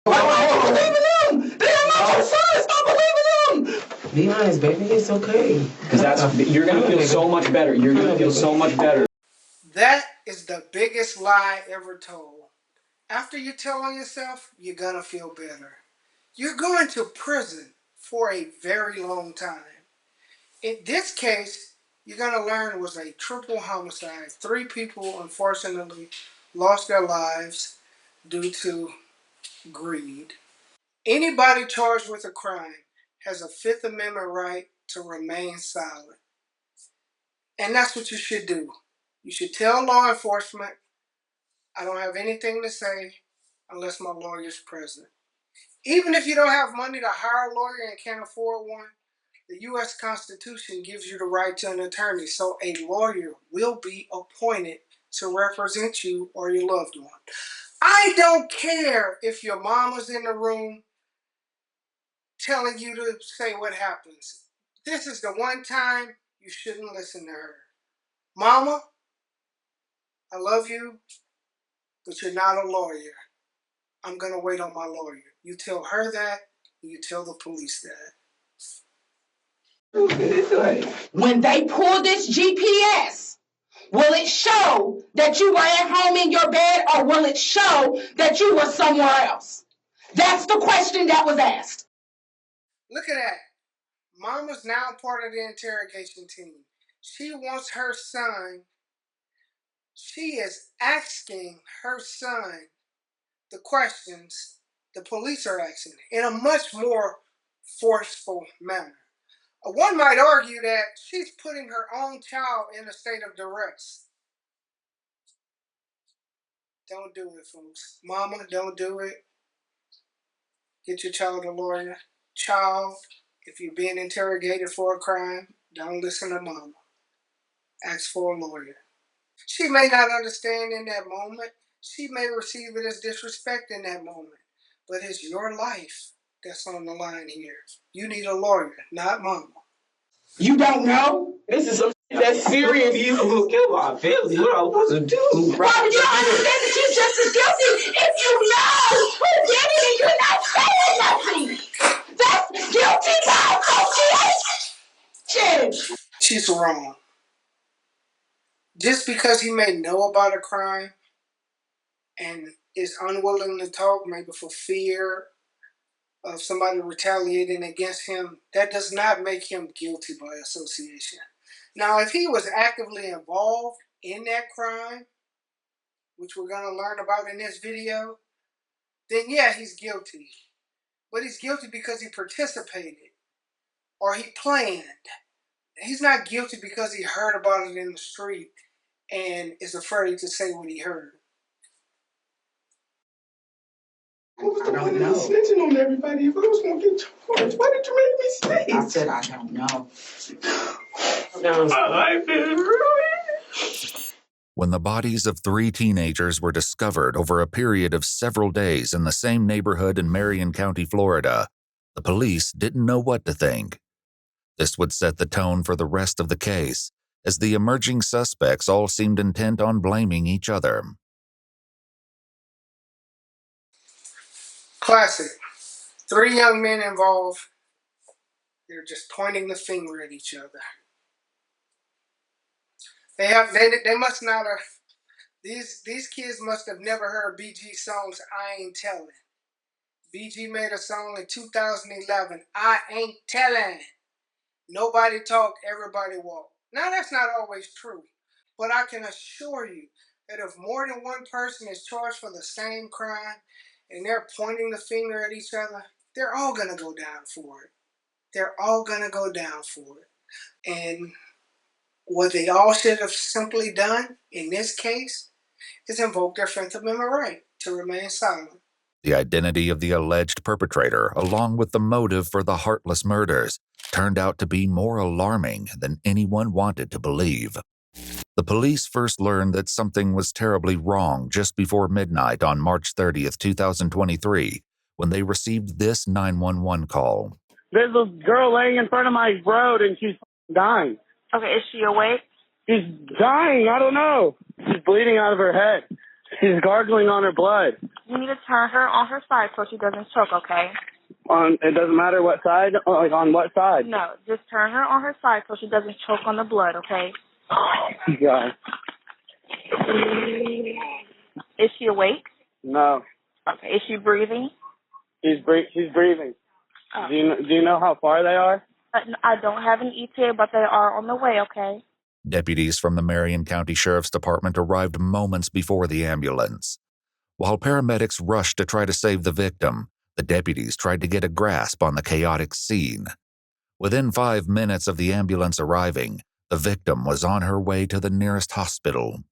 Why are you believing them? They are not your son. Stop believing them. Be honest, baby. It's okay. Because you're gonna feel so much better. You're gonna feel so much better. That is the biggest lie ever told. After you tell on yourself, you're gonna feel better. You're going to prison for a very long time. In this case, you're gonna learn it was a triple homicide. 3 people, unfortunately, lost their lives due to greed. Anybody charged with a crime has a Fifth Amendment right to remain silent. And that's what you should do. You should tell law enforcement, I don't have anything to say unless my lawyer's present. Even if you don't have money to hire a lawyer and can't afford one, the U.S. Constitution gives you the right to an attorney, so a lawyer will be appointed to represent you or your loved one. I don't care if your mama's in the room telling you to say what happens. This is the one time you shouldn't listen to her. Mama, I love you, but you're not a lawyer. I'm going to wait on my lawyer. You tell her that, and you tell the police that. When they pull this GPS, will it show that you were at home in your bed, or will it show that you were somewhere else? That's the question that was asked. Look at that. Mama's now part of the interrogation team. She wants her son. She is asking her son the questions the police are asking in a much more forceful manner. One might argue that she's putting her own child in a state of duress. Don't do it, folks. Mama, don't do it. Get your child a lawyer. Child, if you're being interrogated for a crime, don't listen to mama. Ask for a lawyer. She may not understand in that moment. She may receive it as disrespect in that moment. But it's your life that's on the line here. You need a lawyer, not mama. You don't know? This is some that's serious. You will kill my family. What am I supposed to do? Why would you understand that you're just as guilty if you know who did it and you're not saying nothing? That's guilty by association. She's wrong. Just because he may know about a crime and is unwilling to talk, maybe for fear of somebody retaliating against him, that does not make him guilty by association. Now, if he was actively involved in that crime, which we're going to learn about in this video, then yeah, he's guilty. But he's guilty because he participated or he planned. He's not guilty because he heard about it in the street and is afraid to say what he heard. I don't know. Snitching on everybody. If I was going to get charged, why did you make me stay? I said I don't know. When the bodies of 3 teenagers were discovered over a period of several days in the same neighborhood in Marion County, Florida, the police didn't know what to think. This would set the tone for the rest of the case, as the emerging suspects all seemed intent on blaming each other. Classic. 3 young men involved. They're just pointing the finger at each other. They must not have. These kids must have never heard BG's songs. I Ain't Telling. BG made a song in 2011. I ain't telling. Nobody talk, everybody walk. Now that's not always true, but I can assure you that if more than one person is charged for the same crime and they're pointing the finger at each other, they're all gonna go down for it. They're all gonna go down for it. And what they all should have simply done in this case is invoke their Fifth Amendment right to remain silent. The identity of the alleged perpetrator, along with the motive for the heartless murders, turned out to be more alarming than anyone wanted to believe. The police first learned that something was terribly wrong just before midnight on March 30th, 2023, when they received this 911 call. There's a girl laying in front of my road and she's dying. Okay, is she awake? She's dying. I don't know. She's bleeding out of her head. She's gargling on her blood. You need to turn her on her side so she doesn't choke, okay? It doesn't matter what side? Like, on what side? No, just turn her on her side so she doesn't choke on the blood, okay? God. Is she awake? No. Okay. Is she breathing? She's breathing. Oh. Do you know how far they are? I don't have an ETA, but they are on the way, okay? Deputies from the Marion County Sheriff's Department arrived moments before the ambulance. While paramedics rushed to try to save the victim, the deputies tried to get a grasp on the chaotic scene. Within 5 minutes of the ambulance arriving, the victim was on her way to the nearest hospital.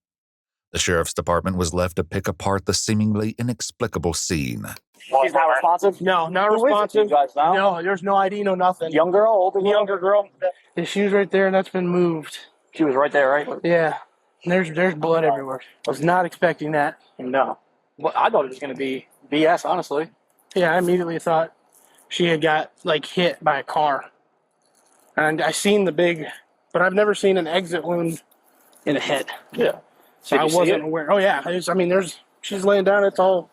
The Sheriff's Department was left to pick apart the seemingly inexplicable scene. She's not responsive? No, not responsive. No, there's no ID, no nothing. Young girl, older girl? Younger girl. Yeah, she was right there, and that's been moved. She was right there, right? Yeah. There's blood everywhere. I was not expecting that. No. Well, I thought it was going to be BS, honestly. Yeah, I immediately thought she had got, like, hit by a car. And I seen the big, but I've never seen an exit wound in a head. Yeah. So I wasn't aware. Oh, yeah. She's laying down. It's all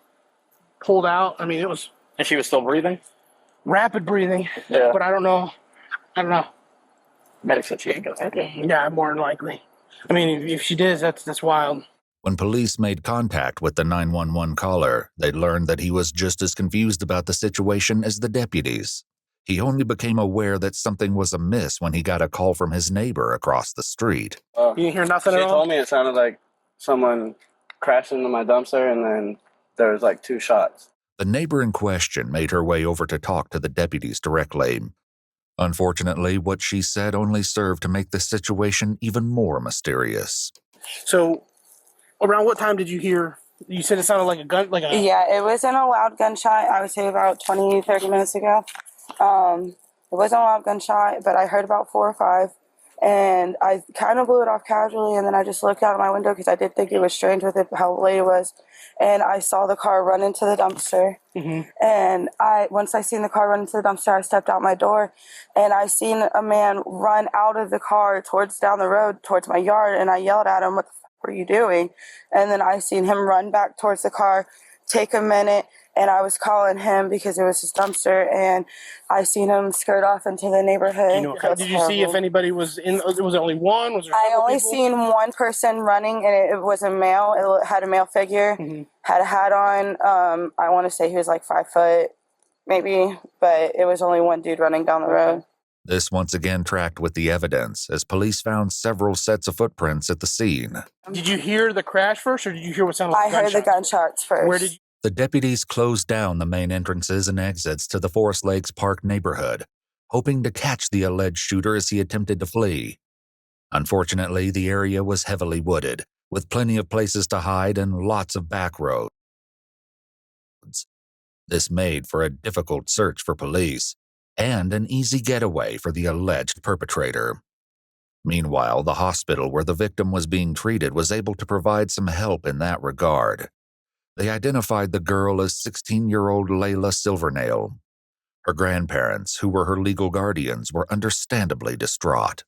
pulled out. I mean, it was. And she was still breathing? Rapid breathing. Yeah. But I don't know. Medics said she ain't gonna. Yeah, more than likely. I mean, if she did, that's wild. When police made contact with the 911 caller, they learned that he was just as confused about the situation as the deputies. He only became aware that something was amiss when he got a call from his neighbor across the street. You didn't hear nothing at all? She told me it sounded like someone crashed into my dumpster, and then there was like 2 shots. The neighbor in question made her way over to talk to the deputies directly. Unfortunately, what she said only served to make the situation even more mysterious. So, around what time did you hear? You said it sounded like a gun, Yeah, it wasn't a loud gunshot. I would say about 20, 30 minutes ago. It wasn't a loud gunshot, but I heard about 4 or 5. And I kind of blew it off casually, and then I just looked out of my window because I did think it was strange with it, how late it was. And I saw the car run into the dumpster. Mm-hmm. And once I seen the car run into the dumpster, I stepped out my door, and I seen a man run out of the car down the road towards my yard, and I yelled at him, "What the fuck were you doing?" And then I seen him run back towards the car, take a minute, and I was calling him because it was his dumpster, and I seen him skirt off into the neighborhood. Did you see if anybody was in? Was it only one? Was there I only people? Seen one person running, and it was a male. It had a male figure, had a hat on. I want to say he was like 5 foot, maybe, but it was only one dude running down the road. This once again tracked with the evidence, as police found several sets of footprints at the scene. Did you hear the crash first, or did you hear what sounded like gunshots? I heard the gunshots first. Where did you? The deputies closed down the main entrances and exits to the Forest Lakes Park neighborhood, hoping to catch the alleged shooter as he attempted to flee. Unfortunately, the area was heavily wooded, with plenty of places to hide and lots of back roads. This made for a difficult search for police, and an easy getaway for the alleged perpetrator. Meanwhile, the hospital where the victim was being treated was able to provide some help in that regard. They identified the girl as 16-year-old Layla Silvernail. Her grandparents, who were her legal guardians, were understandably distraught.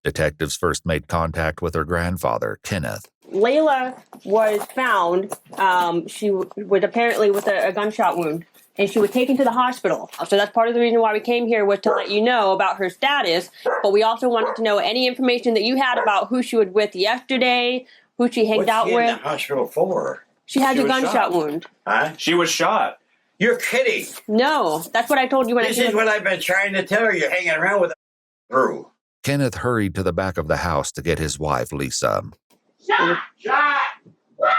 Detectives first made contact with her grandfather, Kenneth. Layla was found, she was apparently with a gunshot wound, and she was taken to the hospital. So that's part of the reason why we came here, was to let you know about her status, but we also wanted to know any information that you had about who she was with yesterday, who she hanged out with. What's she in the hospital for? She has a gunshot wound. Huh? She was shot. You're kidding. No, that's what I told you when This is what I've been trying to tell her. You're hanging around with a crew. Kenneth hurried to the back of the house to get his wife, Lisa. Shot! What?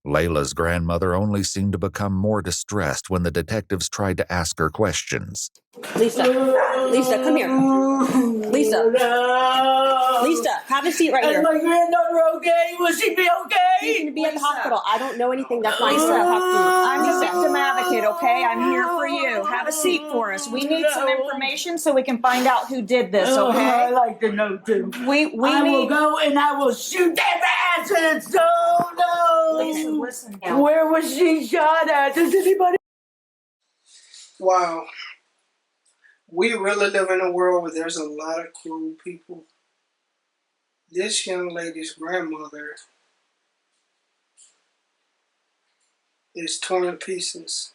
Layla's grandmother only seemed to become more distressed when the detectives tried to ask her questions. Lisa, come here. Lisa, have a seat right here. Is my granddaughter okay? Will she be okay? She's going to be at the hospital. I don't know anything. That's why I said I'm the victim advocate, okay? I'm here for you. Have a seat for us. We need some information so we can find out who did this, okay? I'd like to know, too. I will go and I will shoot their asses. No. Listen. Where was she shot at? Does anybody? Wow. We really live in a world where there's a lot of cruel people. This young lady's grandmother It's torn to pieces.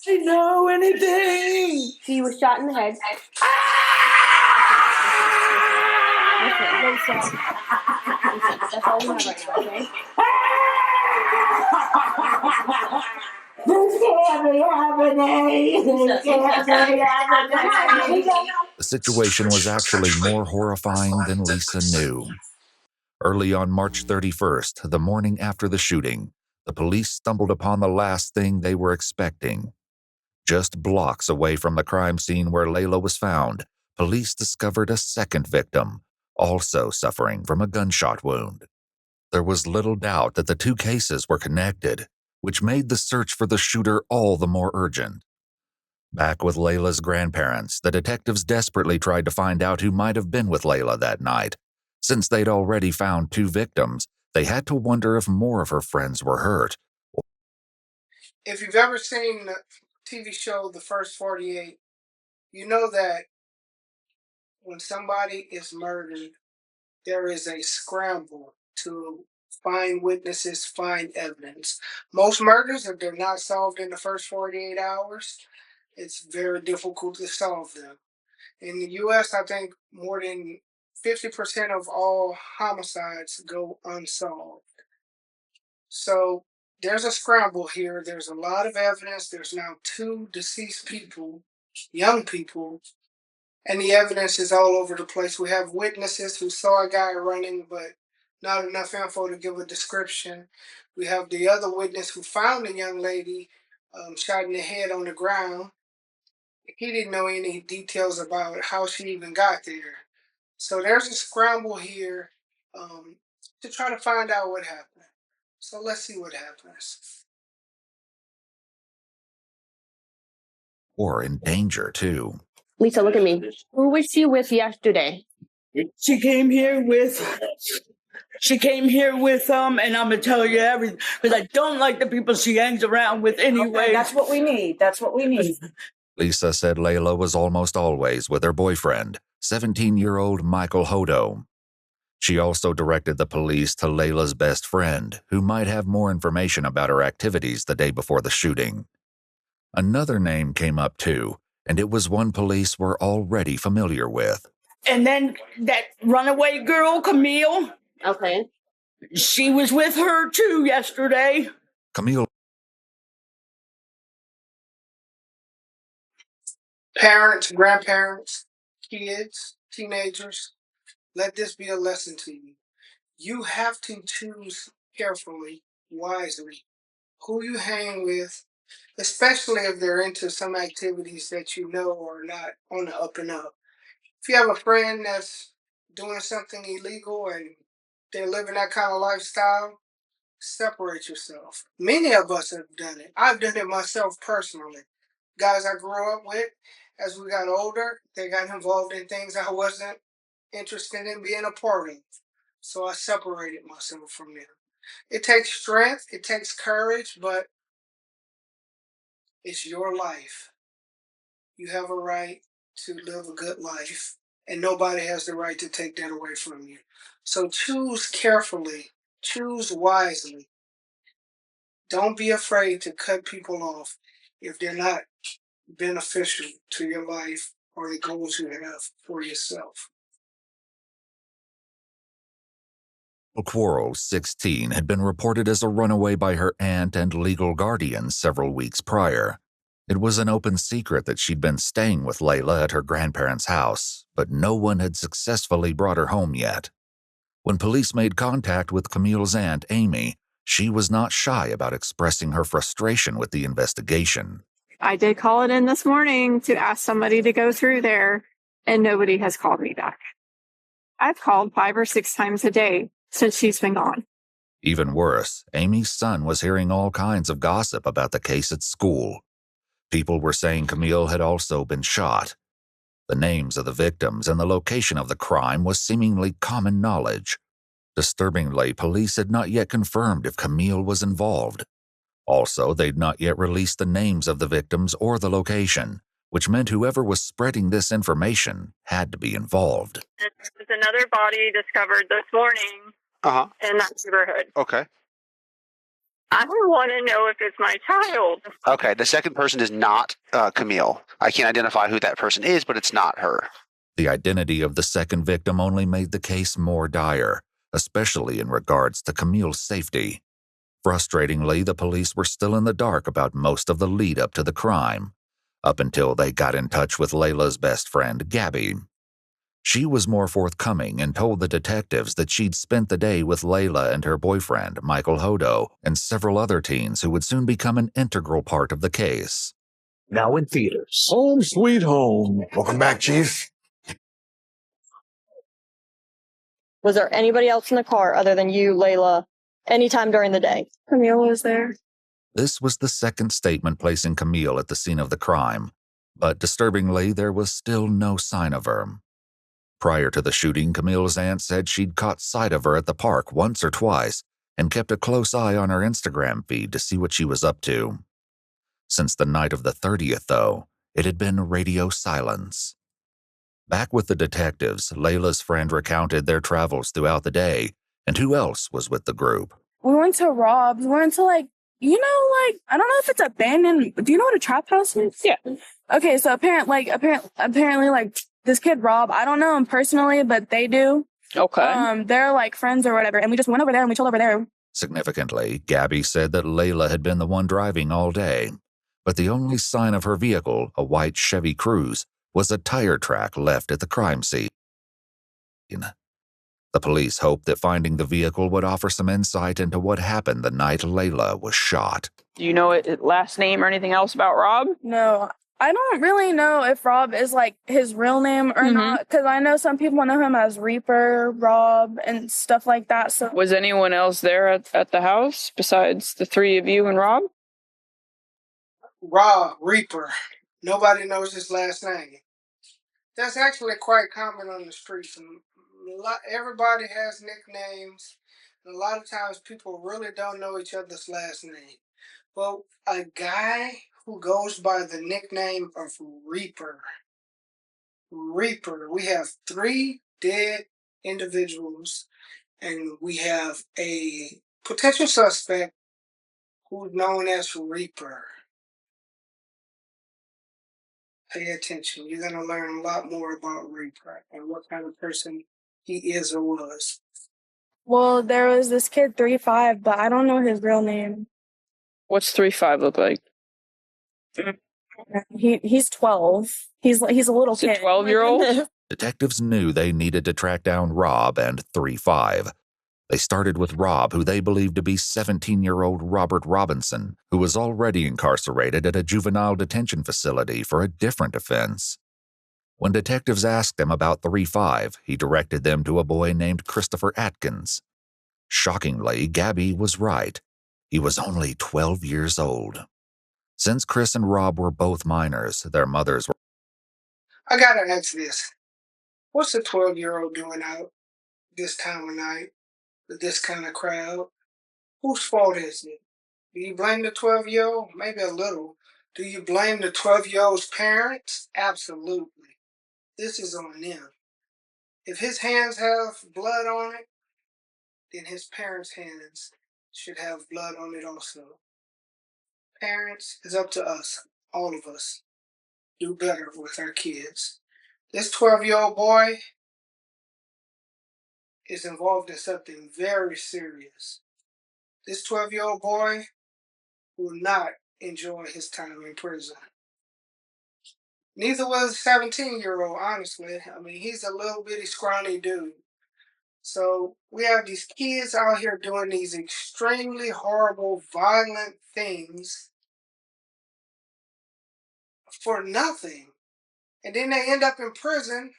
I know anything. She was shot in the head. Listen. That's all we have right now, okay? This can't be happening. This can't be happening. The situation was actually more horrifying than Lisa knew. Early on March 31st, the morning after the shooting, the police stumbled upon the last thing they were expecting. Just blocks away from the crime scene where Layla was found, police discovered a second victim, also suffering from a gunshot wound. There was little doubt that the two cases were connected, which made the search for the shooter all the more urgent. Back with Layla's grandparents, the detectives desperately tried to find out who might have been with Layla that night. Since they'd already found two victims, they had to wonder if more of her friends were hurt. If you've ever seen the TV show The First 48, you know that when somebody is murdered, there is a scramble to find witnesses, find evidence. Most murders, if they're not solved in the first 48 hours, it's very difficult to solve them. In the U.S., I think more than 50% of all homicides go unsolved. So there's a scramble here. There's a lot of evidence. There's now two deceased people, young people, and the evidence is all over the place. We have witnesses who saw a guy running, but not enough info to give a description. We have the other witness who found the young lady shot in the head on the ground. He didn't know any details about how she even got there. So there's a scramble here to try to find out what happened. So let's see what happens. Or in danger, too. Lisa, look at me. Who was she with yesterday? She came here with, and I'm gonna tell you everything because I don't like the people she hangs around with anyway. Okay, that's what we need. That's what we need. Lisa said Layla was almost always with her boyfriend, 17-year-old Michael Hodo. She also directed the police to Layla's best friend, who might have more information about her activities the day before the shooting. Another name came up too, and it was one police were already familiar with. And then that runaway girl, Camille. Okay. She was with her too yesterday. Camille. Parents, grandparents, kids, teenagers, let this be a lesson to you. You have to choose carefully, wisely, who you hang with, especially if they're into some activities that you know are not on the up and up. If you have a friend that's doing something illegal and they're living that kind of lifestyle, separate yourself. Many of us have done it. I've done it myself personally. Guys I grew up with, as we got older, they got involved in things I wasn't interested in being a part of. So I separated myself from them. It takes strength, it takes courage, but it's your life. You have a right to live a good life, and nobody has the right to take that away from you. So choose carefully, choose wisely. Don't be afraid to cut people off if they're not beneficial to your life or the goals you have for yourself. Quarles, 16, had been reported as a runaway by her aunt and legal guardian several weeks prior. It was an open secret that she'd been staying with Layla at her grandparents' house, but no one had successfully brought her home yet. When police made contact with Camille's aunt, Amy, she was not shy about expressing her frustration with the investigation. I did call it in this morning to ask somebody to go through there, and nobody has called me back. I've called 5 or 6 times a day since she's been gone. Even worse, Amy's son was hearing all kinds of gossip about the case at school. People were saying Camille had also been shot. The names of the victims and the location of the crime was seemingly common knowledge. Disturbingly, police had not yet confirmed if Camille was involved. Also, they'd not yet released the names of the victims or the location, which meant whoever was spreading this information had to be involved. There's another body discovered this morning in that neighborhood. Okay. I want to know if it's my child. Okay, the second person is not Camille. I can't identify who that person is, but it's not her. The identity of the second victim only made the case more dire, especially in regards to Camille's safety. Frustratingly, the police were still in the dark about most of the lead up to the crime, up until they got in touch with Layla's best friend, Gabby. She was more forthcoming and told the detectives that she'd spent the day with Layla and her boyfriend, Michael Hodo, and several other teens who would soon become an integral part of the case. Now in theaters. Home sweet home. Welcome back, Chief. Was there anybody else in the car other than you, Layla, anytime during the day? Camille was there. This was the second statement placing Camille at the scene of the crime, but disturbingly, there was still no sign of her. Prior to the shooting, Camille's aunt said she'd caught sight of her at the park once or twice and kept a close eye on her Instagram feed to see what she was up to. Since the night of the 30th, though, it had been radio silence. Back with the detectives, Layla's friend recounted their travels throughout the day and who else was with the group. We went to Rob's. We went to I don't know if it's abandoned. Do you know what a trap house is? Yeah. Okay, so apparently, this kid Rob, I don't know him personally, but they do. Okay. They're friends or whatever, and we just went over there and we chilled over there. Significantly, Gabby said that Layla had been the one driving all day, but the only sign of her vehicle, a white Chevy Cruze, was a tire track left at the crime scene. The police hoped that finding the vehicle would offer some insight into what happened the night Layla was shot. Do you know his last name or anything else about Rob? No, I don't really know if Rob is his real name or not, because I know some people know him as Reaper, Rob, and stuff like that. So, was anyone else there at the house besides the three of you and Rob? Rob, Reaper. Nobody knows his last name. That's actually quite common on the streets. Everybody has nicknames. And a lot of times people really don't know each other's last name. But a guy who goes by the nickname of Reaper. We have 3 dead individuals, and we have a potential suspect who's known as Reaper. Pay attention. You're going to learn a lot more about Reaper and what kind of person he is or was. Well, there was this kid 3-5, but I don't know his real name. What's 3-5 look like? He's 12. He's a little kid. A 12-year-old? Detectives knew they needed to track down Rob and 3-5. They started with Rob, who they believed to be 17-year-old Robert Robinson, who was already incarcerated at a juvenile detention facility for a different offense. When detectives asked him about 3-5, he directed them to a boy named Christopher Atkins. Shockingly, Gabby was right. He was only 12 years old. Since Chris and Rob were both minors, their mothers were... I gotta ask this. What's a 12-year-old doing out this time of night with this kind of crowd? Whose fault is it? Do you blame the 12-year-old? Maybe a little. Do you blame the 12-year-old's parents? Absolutely. This is on them. If his hands have blood on it, then his parents' hands should have blood on it also. Parents, it's up to us, all of us, do better with our kids. This 12-year-old boy is involved in something very serious. This 12-year-old boy will not enjoy his time in prison. Neither was a 17-year-old, honestly. I mean, he's a little bitty scrawny dude. So we have these kids out here doing these extremely horrible, violent things for nothing. And then they end up in prison.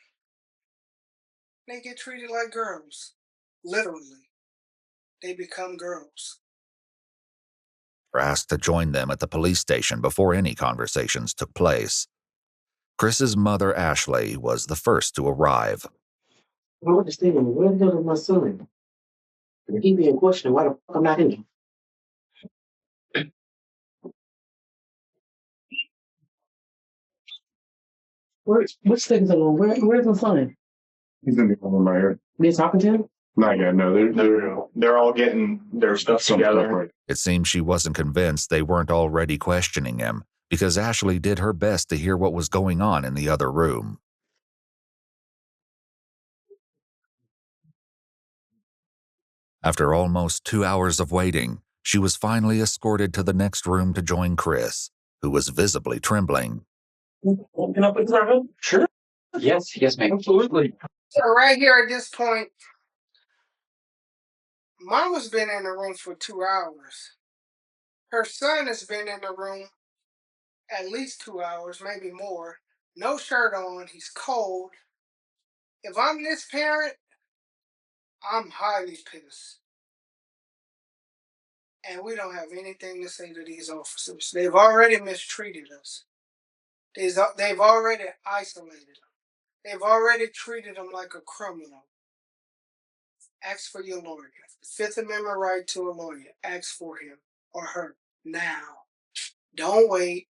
They get treated like girls. Literally. They become girls. were asked to join them at the police station before any conversations took place. Chris's mother, Ashley, was the first to arrive. I don't understand. Where the hell is my son? And if he being questioned, why the fuck I'm not in here? What's things on? Where's my son? He's in the room right here. They talking to him? Not yet. No, they're all getting their stuff together. It seems she wasn't convinced they weren't already questioning him, because Ashley did her best to hear what was going on in the other room. After almost 2 hours of waiting, she was finally escorted to the next room to join Chris, who was visibly trembling. Can I put this on? Sure. Yes, ma'am. Absolutely. So right here at this point, Mama's been in the room for 2 hours. Her son has been in the room at least 2 hours, maybe more. No shirt on. He's cold. If I'm this parent, I'm highly pissed. And we don't have anything to say to these officers. They've already mistreated us. They've already isolated them. They've already treated them like a criminal. Ask for your lawyer. Fifth Amendment right to a lawyer. Ask for him or her now. Don't wait.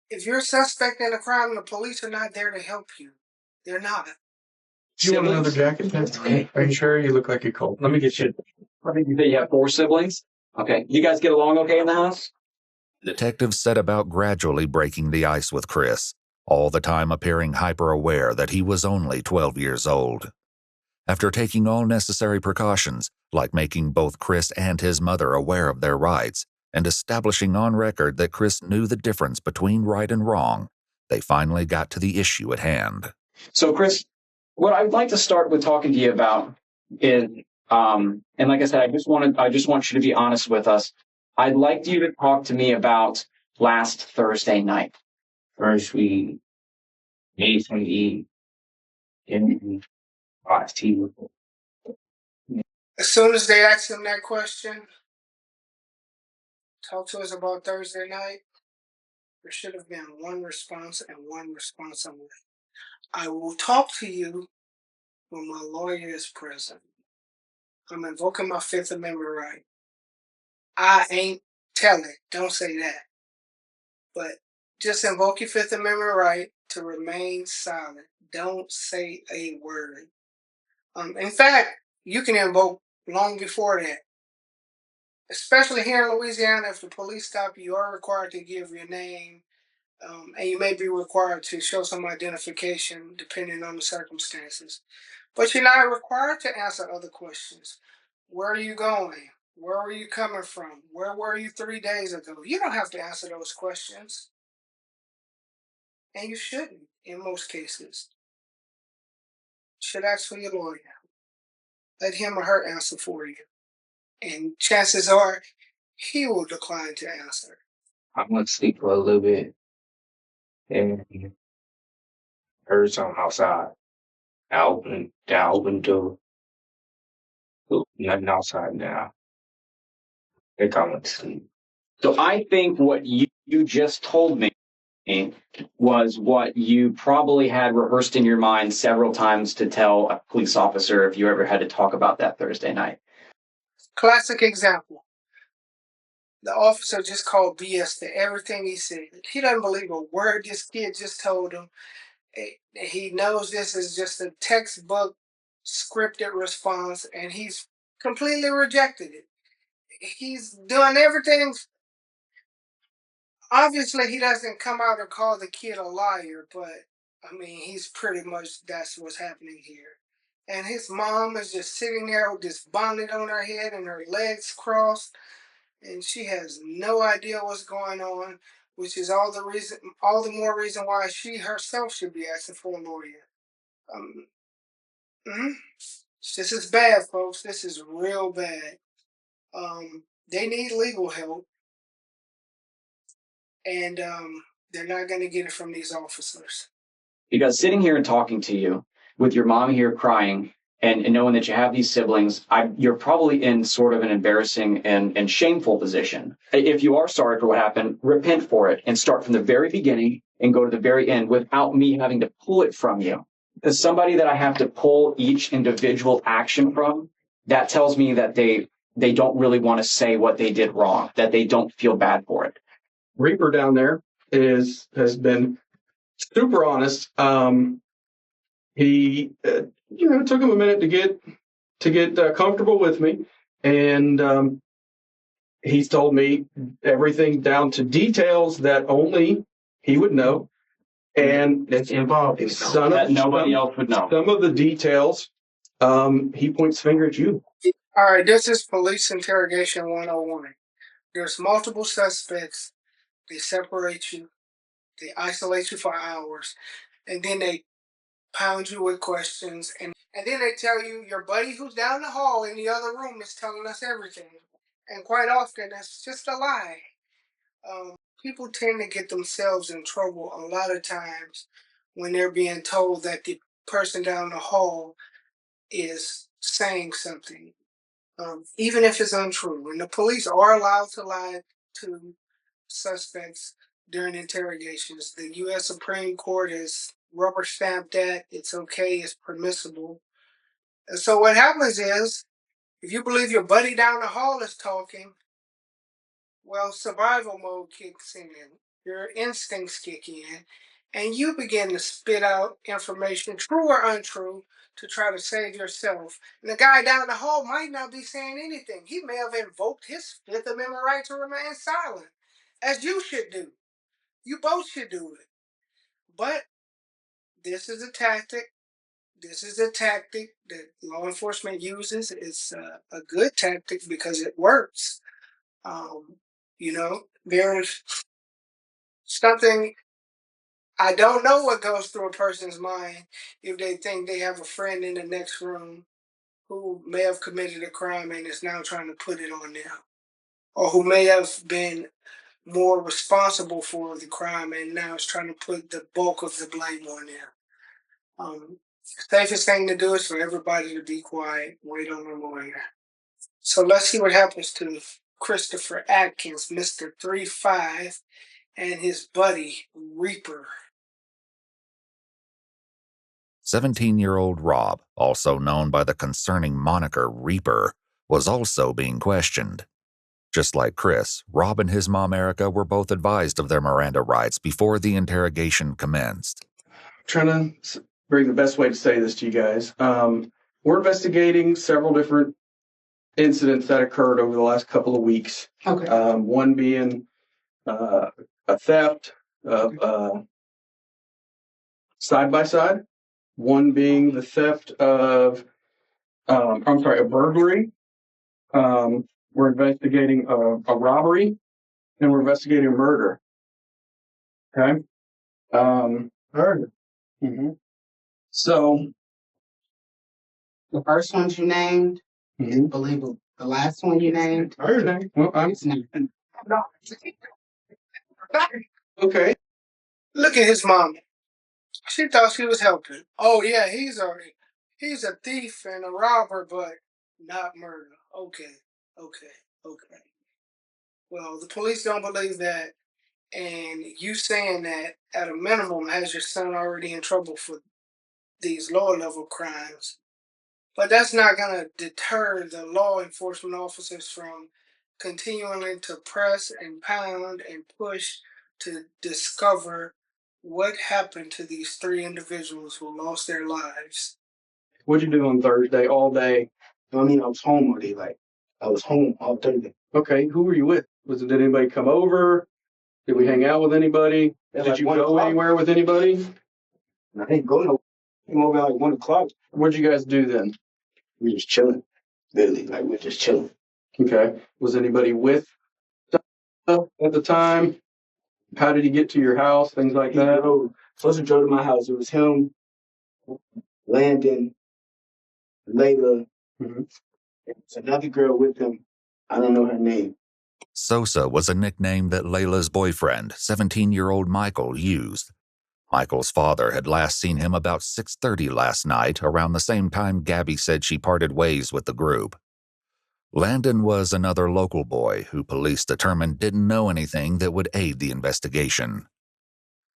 If you're a suspect in a crime, the police are not there to help you. They're not. Do you want another jacket? Okay. Are you sure? You look like you're cold. Let me get you. I think you have 4 siblings. Okay. You guys get along okay in the house? Detectives set about gradually breaking the ice with Chris, all the time appearing hyper-aware that he was only 12 years old. After taking all necessary precautions, like making both Chris and his mother aware of their rights, and establishing on record that Chris knew the difference between right and wrong, they finally got to the issue at hand. So, Chris, what I'd like to start with talking to you about is, and like I said, I just want you to be honest with us. I'd like you to talk to me about last Thursday night. First, we made some eat and watch TV. As soon as they asked him that question, talk to us about Thursday night, there should have been one response and one response only. I will talk to you when my lawyer is present. I'm invoking my Fifth Amendment right. I ain't telling. Don't say that. But just invoke your Fifth Amendment right to remain silent. Don't say a word. In fact, you can invoke long before that. Especially here in Louisiana, if the police stop you, you are required to give your name, and you may be required to show some identification depending on the circumstances. But you're not required to answer other questions. Where are you going? Where are you coming from? Where were you 3 days ago? You don't have to answer those questions. And you shouldn't, in most cases. You should ask for your lawyer. Let him or her answer for you. And chances are, he will decline to answer. I went to sleep for a little bit. And heard something outside. I opened the door. Nothing outside now. They call me to sleep. So I think what you just told me was what you probably had rehearsed in your mind several times to tell a police officer if you ever had to talk about that Thursday night. Classic example. The officer just called BS to everything he said. He doesn't believe a word this kid just told him. He knows this is just a textbook scripted response, and he's completely rejected it. He's doing everything. Obviously, he doesn't come out and call the kid a liar, but I mean, he's pretty much, that's what's happening here. And his mom is just sitting there with this bonnet on her head and her legs crossed, and she has no idea what's going on, which is all the more reason why she herself should be asking for a lawyer. This is bad, folks. This is real bad. They need legal help, and they're not going to get it from these officers. Because sitting here and talking to you with your mom here crying and knowing that you have these siblings, you're probably in sort of an embarrassing and shameful position. If you are sorry for what happened, repent for it and start from the very beginning and go to the very end without me having to pull it from you. As somebody that I have to pull each individual action from, that tells me that they don't really want to say what they did wrong, that they don't feel bad for it. Reaper down there has been super honest. He it took him a minute to get comfortable with me, and he's told me everything down to details that only he would know, and That's involved in some that of nobody else would know. Some of the details, he points finger at you. All right, this is police interrogation 101. There's multiple suspects. They separate you. They isolate you for hours. And then they pound you with questions. And then they tell you your buddy who's down the hall in the other room is telling us everything. And quite often, that's just a lie. People tend to get themselves in trouble a lot of times when they're being told that the person down the hall is saying something, even if it's untrue. And the police are allowed to lie to suspects during interrogations. The U.S. Supreme Court has rubber stamped that. It's okay, it's permissible. And so what happens is, if you believe your buddy down the hall is talking, well, survival mode kicks in. Your instincts kick in, and you begin to spit out information, true or untrue, to try to save yourself. And the guy down the hall might not be saying anything. He may have invoked his Fifth Amendment right to remain silent, as you should do. You both should do it. But this is a tactic. This is a tactic that law enforcement uses. It's a good tactic because it works. There's something, I don't know what goes through a person's mind if they think they have a friend in the next room who may have committed a crime and is now trying to put it on them, or who may have been more responsible for the crime and now is trying to put the bulk of the blame on them. Safest thing to do is for everybody to be quiet, wait on the lawyer. So let's see what happens to Christopher Atkins, Mr. 3-5, and his buddy, Reaper. 17-year-old Rob, also known by the concerning moniker Reaper, was also being questioned. Just like Chris, Rob and his mom Erica were both advised of their Miranda rights before the interrogation commenced. I'm trying to bring the best way to say this to you guys. We're investigating several different incidents that occurred over the last couple of weeks. Okay. One being a theft of side-by-side. One being the theft of, a burglary. We're investigating a robbery, and we're investigating a murder. Okay? Murder. Mm-hmm. So, the first ones you named, I believe the last one you named. Murder. Well, okay. Look at his mom. She thought she was helping. Oh yeah, he's a thief and a robber, but not murder. Okay. Well, the police don't believe that, and you saying that at a minimum has your son already in trouble for these lower level crimes. But that's not going to deter the law enforcement officers from continuing to press and pound and push to discover what happened to these three individuals who lost their lives. What'd you do on Thursday all day? I mean, I was home all day. Like, I was home all Thursday. Okay, who were you with? Did anybody come over? Did we hang out with anybody? Did you go anywhere with anybody? I didn't go nowhere. I came over at like 1 o'clock. What'd you guys do then? We just chilling. Literally, like we're just chilling. Okay. Was anybody with at the time? How did he get to your house? Things like that? First he drove to my house. It was him, Landon, Layla. It's another girl with him. I don't know her name. Sosa was a nickname that Layla's boyfriend, 17-year-old Michael, used. Michael's father had last seen him about 6:30 last night, around the same time Gabby said she parted ways with the group. Landon was another local boy who police determined didn't know anything that would aid the investigation.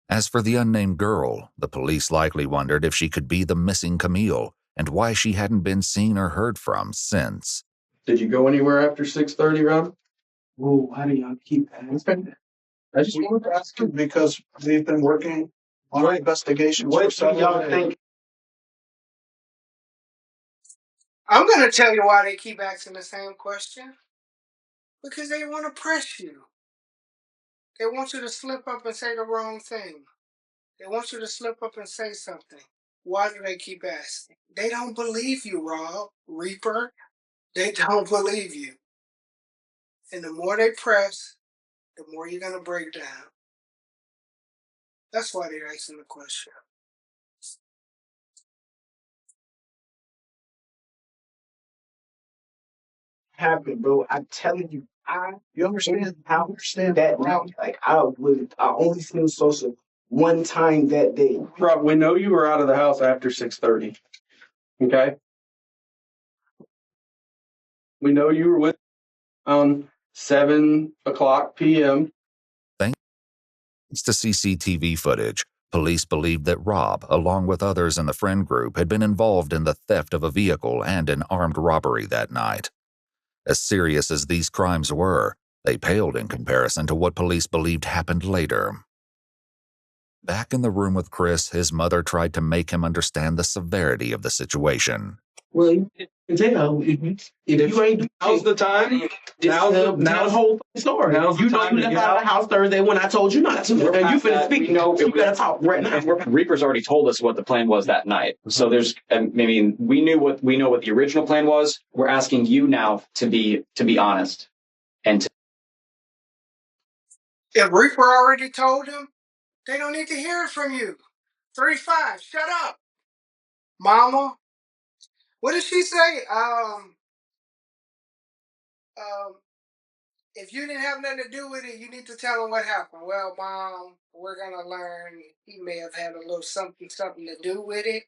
As for the unnamed girl, the police likely wondered if she could be the missing Camille and why she hadn't been seen or heard from since. Did you go anywhere after 6:30, Rob? Oh, why do y'all keep asking? I just wanted to ask you because we've been working on investigations for several days. I'm going to tell you why they keep asking the same question. Because they want to press you. They want you to slip up and say the wrong thing. They want you to slip up and say something. Why do they keep asking? They don't believe you, Rob, Reaper. They don't believe you. And the more they press, the more you're going to break down. That's why they're asking the question. Happened, bro. I'm telling you, you understand how that night, like I only seen social one time that day. Rob, we know you were out of the house after 6:30. Okay. We know you were with 7:00 p.m. Thanks to CCTV footage, police believed that Rob, along with others in the friend group, had been involved in the theft of a vehicle and an armed robbery that night. As serious as these crimes were, they paled in comparison to what police believed happened later. Back in the room with Chris, his mother tried to make him understand the severity of the situation. Well, if you ain't, now's the time. Now's the whole story. You know you left out of the house Thursday when I told you not to. And you finna speak. You better talk right now. Reaper's already told us what the plan was that night. So there's, I mean, we know what the original plan was. We're asking you now to be honest, and to. If Reaper already told him, they don't need to hear it from you. 35, shut up. Mama, what did she say? If you didn't have nothing to do with it, you need to tell him what happened. Well, Mom, we're going to learn he may have had a little something to do with it.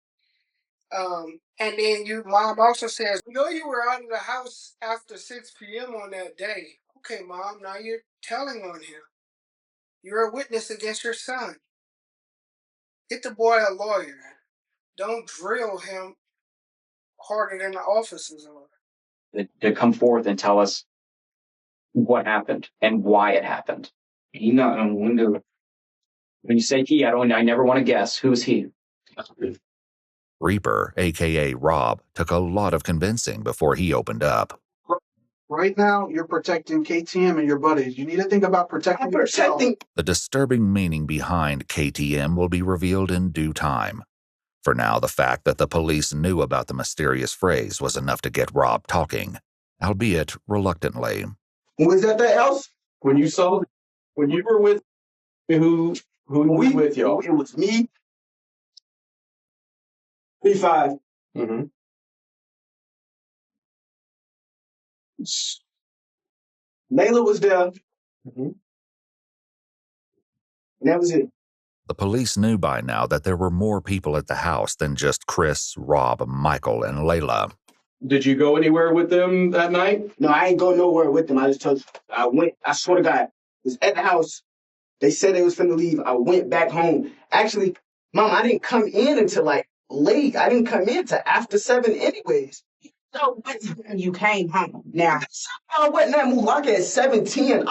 And then Mom also says, you were out of the house after 6 p.m. on that day. Okay, Mom, now you're telling on him. You're a witness against your son. Get the boy a lawyer. Don't drill him harder than the officers are. To come forth and tell us what happened and why it happened. He knocked on the window. When you say he, I never want to guess. Who's he? Reaper, a.k.a. Rob, took a lot of convincing before he opened up. Right now, you're protecting KTM and your buddies. You need to think about protecting yourself. The disturbing meaning behind KTM will be revealed in due time. For now, the fact that the police knew about the mysterious phrase was enough to get Rob talking, albeit reluctantly. Was that else? When you were with who was with y'all? It was me. 35. Mm-hmm. Layla was there. Mm-hmm. And that was it. The police knew by now that there were more people at the house than just Chris, Rob, Michael, and Layla. Did you go anywhere with them that night? No, I ain't go nowhere with them. I just told you. I went, I swear to God, was at the house. They said they was finna leave. I went back home. Actually, Mom, I didn't come in until like late. I didn't come in till after 7 anyways. So what time you came home? Now, I went that Mulaka at 7:10.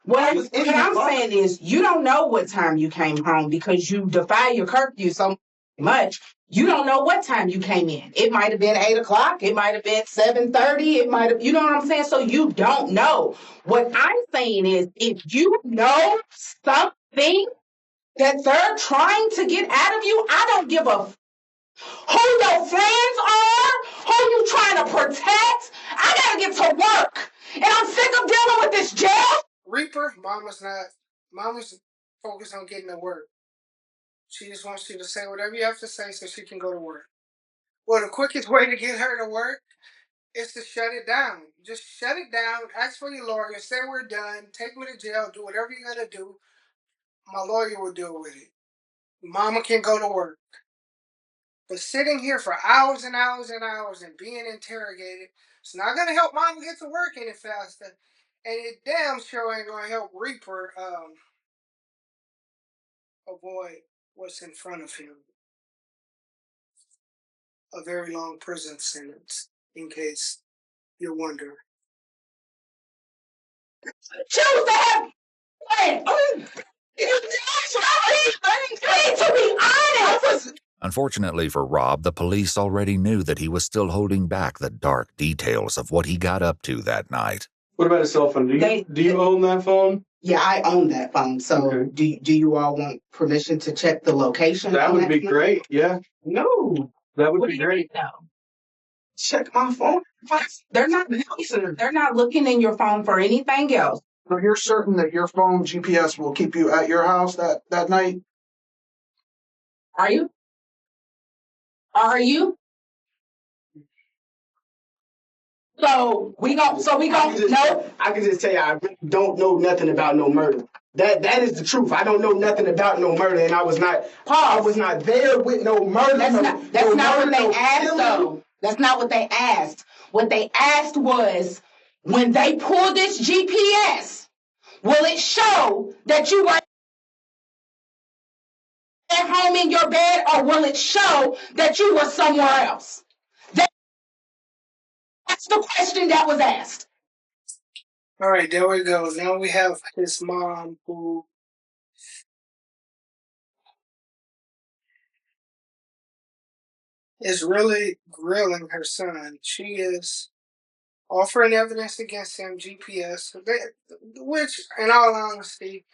what I'm saying is you don't know what time you came home because you defy your curfew so much. You don't know what time you came in. It might have been 8 o'clock. It might have been 7:30. It might have, you know what I'm saying? So you don't know. What I'm saying is if you know something that they're trying to get out of you, I don't give a who your friends are, who you trying to protect. I gotta get to work. And I'm sick of dealing with this jail. Reaper, Mama's focused on getting to work. She just wants you to say whatever you have to say so she can go to work. Well, the quickest way to get her to work is to shut it down. Just shut it down, ask for your lawyer, say we're done, take me to jail, do whatever you gotta do. My lawyer will deal with it. Mama can go to work. But sitting here for hours and hours and hours and being interrogated, it's not going to help Mama get to work any faster. And it damn sure ain't going to help Reaper avoid what's in front of him. A very long prison sentence, in case you're wondering. Choose to have To be honest. Unfortunately for Rob, the police already knew that he was still holding back the dark details of what he got up to that night. What about a cell phone? Do you own that phone? Yeah, I own that phone. So Okay. do you all want permission to check the location? That on would be phone? great. Yeah, No. that would What be do you great. mean, no? Check my phone. They're not listen, they're not looking in your phone for anything else. So you're certain that your phone GPS will keep you at your house that night? Are you? Are you? So we gon' no. I can just tell you, I really don't know nothing about no murder. That is the truth. I don't know nothing about no murder, and I was not there with no murder. That's not what they asked though. That's not what they asked. What they asked was, when they pull this GPS, will it show that you were at home in your bed, or will it show that you were somewhere else? That's the question that was asked. All right, there we go. Now we have his mom, who is really grilling her son. She is offering evidence against him, GPS, which, in all honesty,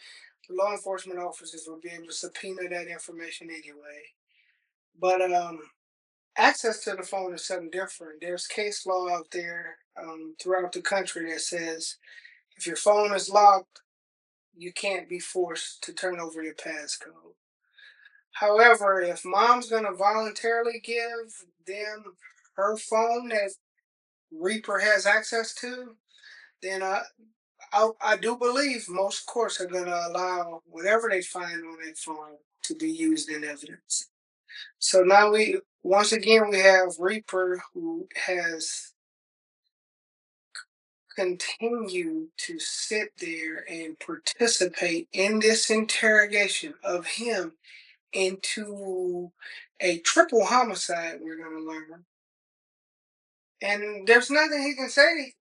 law enforcement officers will be able to subpoena that information anyway. But access to the phone is something different. There's case law out there throughout the country that says if your phone is locked, you can't be forced to turn over your passcode. However, if mom's going to voluntarily give them her phone that Reaper has access to, then I do believe most courts are going to allow whatever they find on that phone to be used in evidence. So now once again, we have Reaper, who has continued to sit there and participate in this interrogation of him into a triple homicide, we're going to learn. And there's nothing he can say.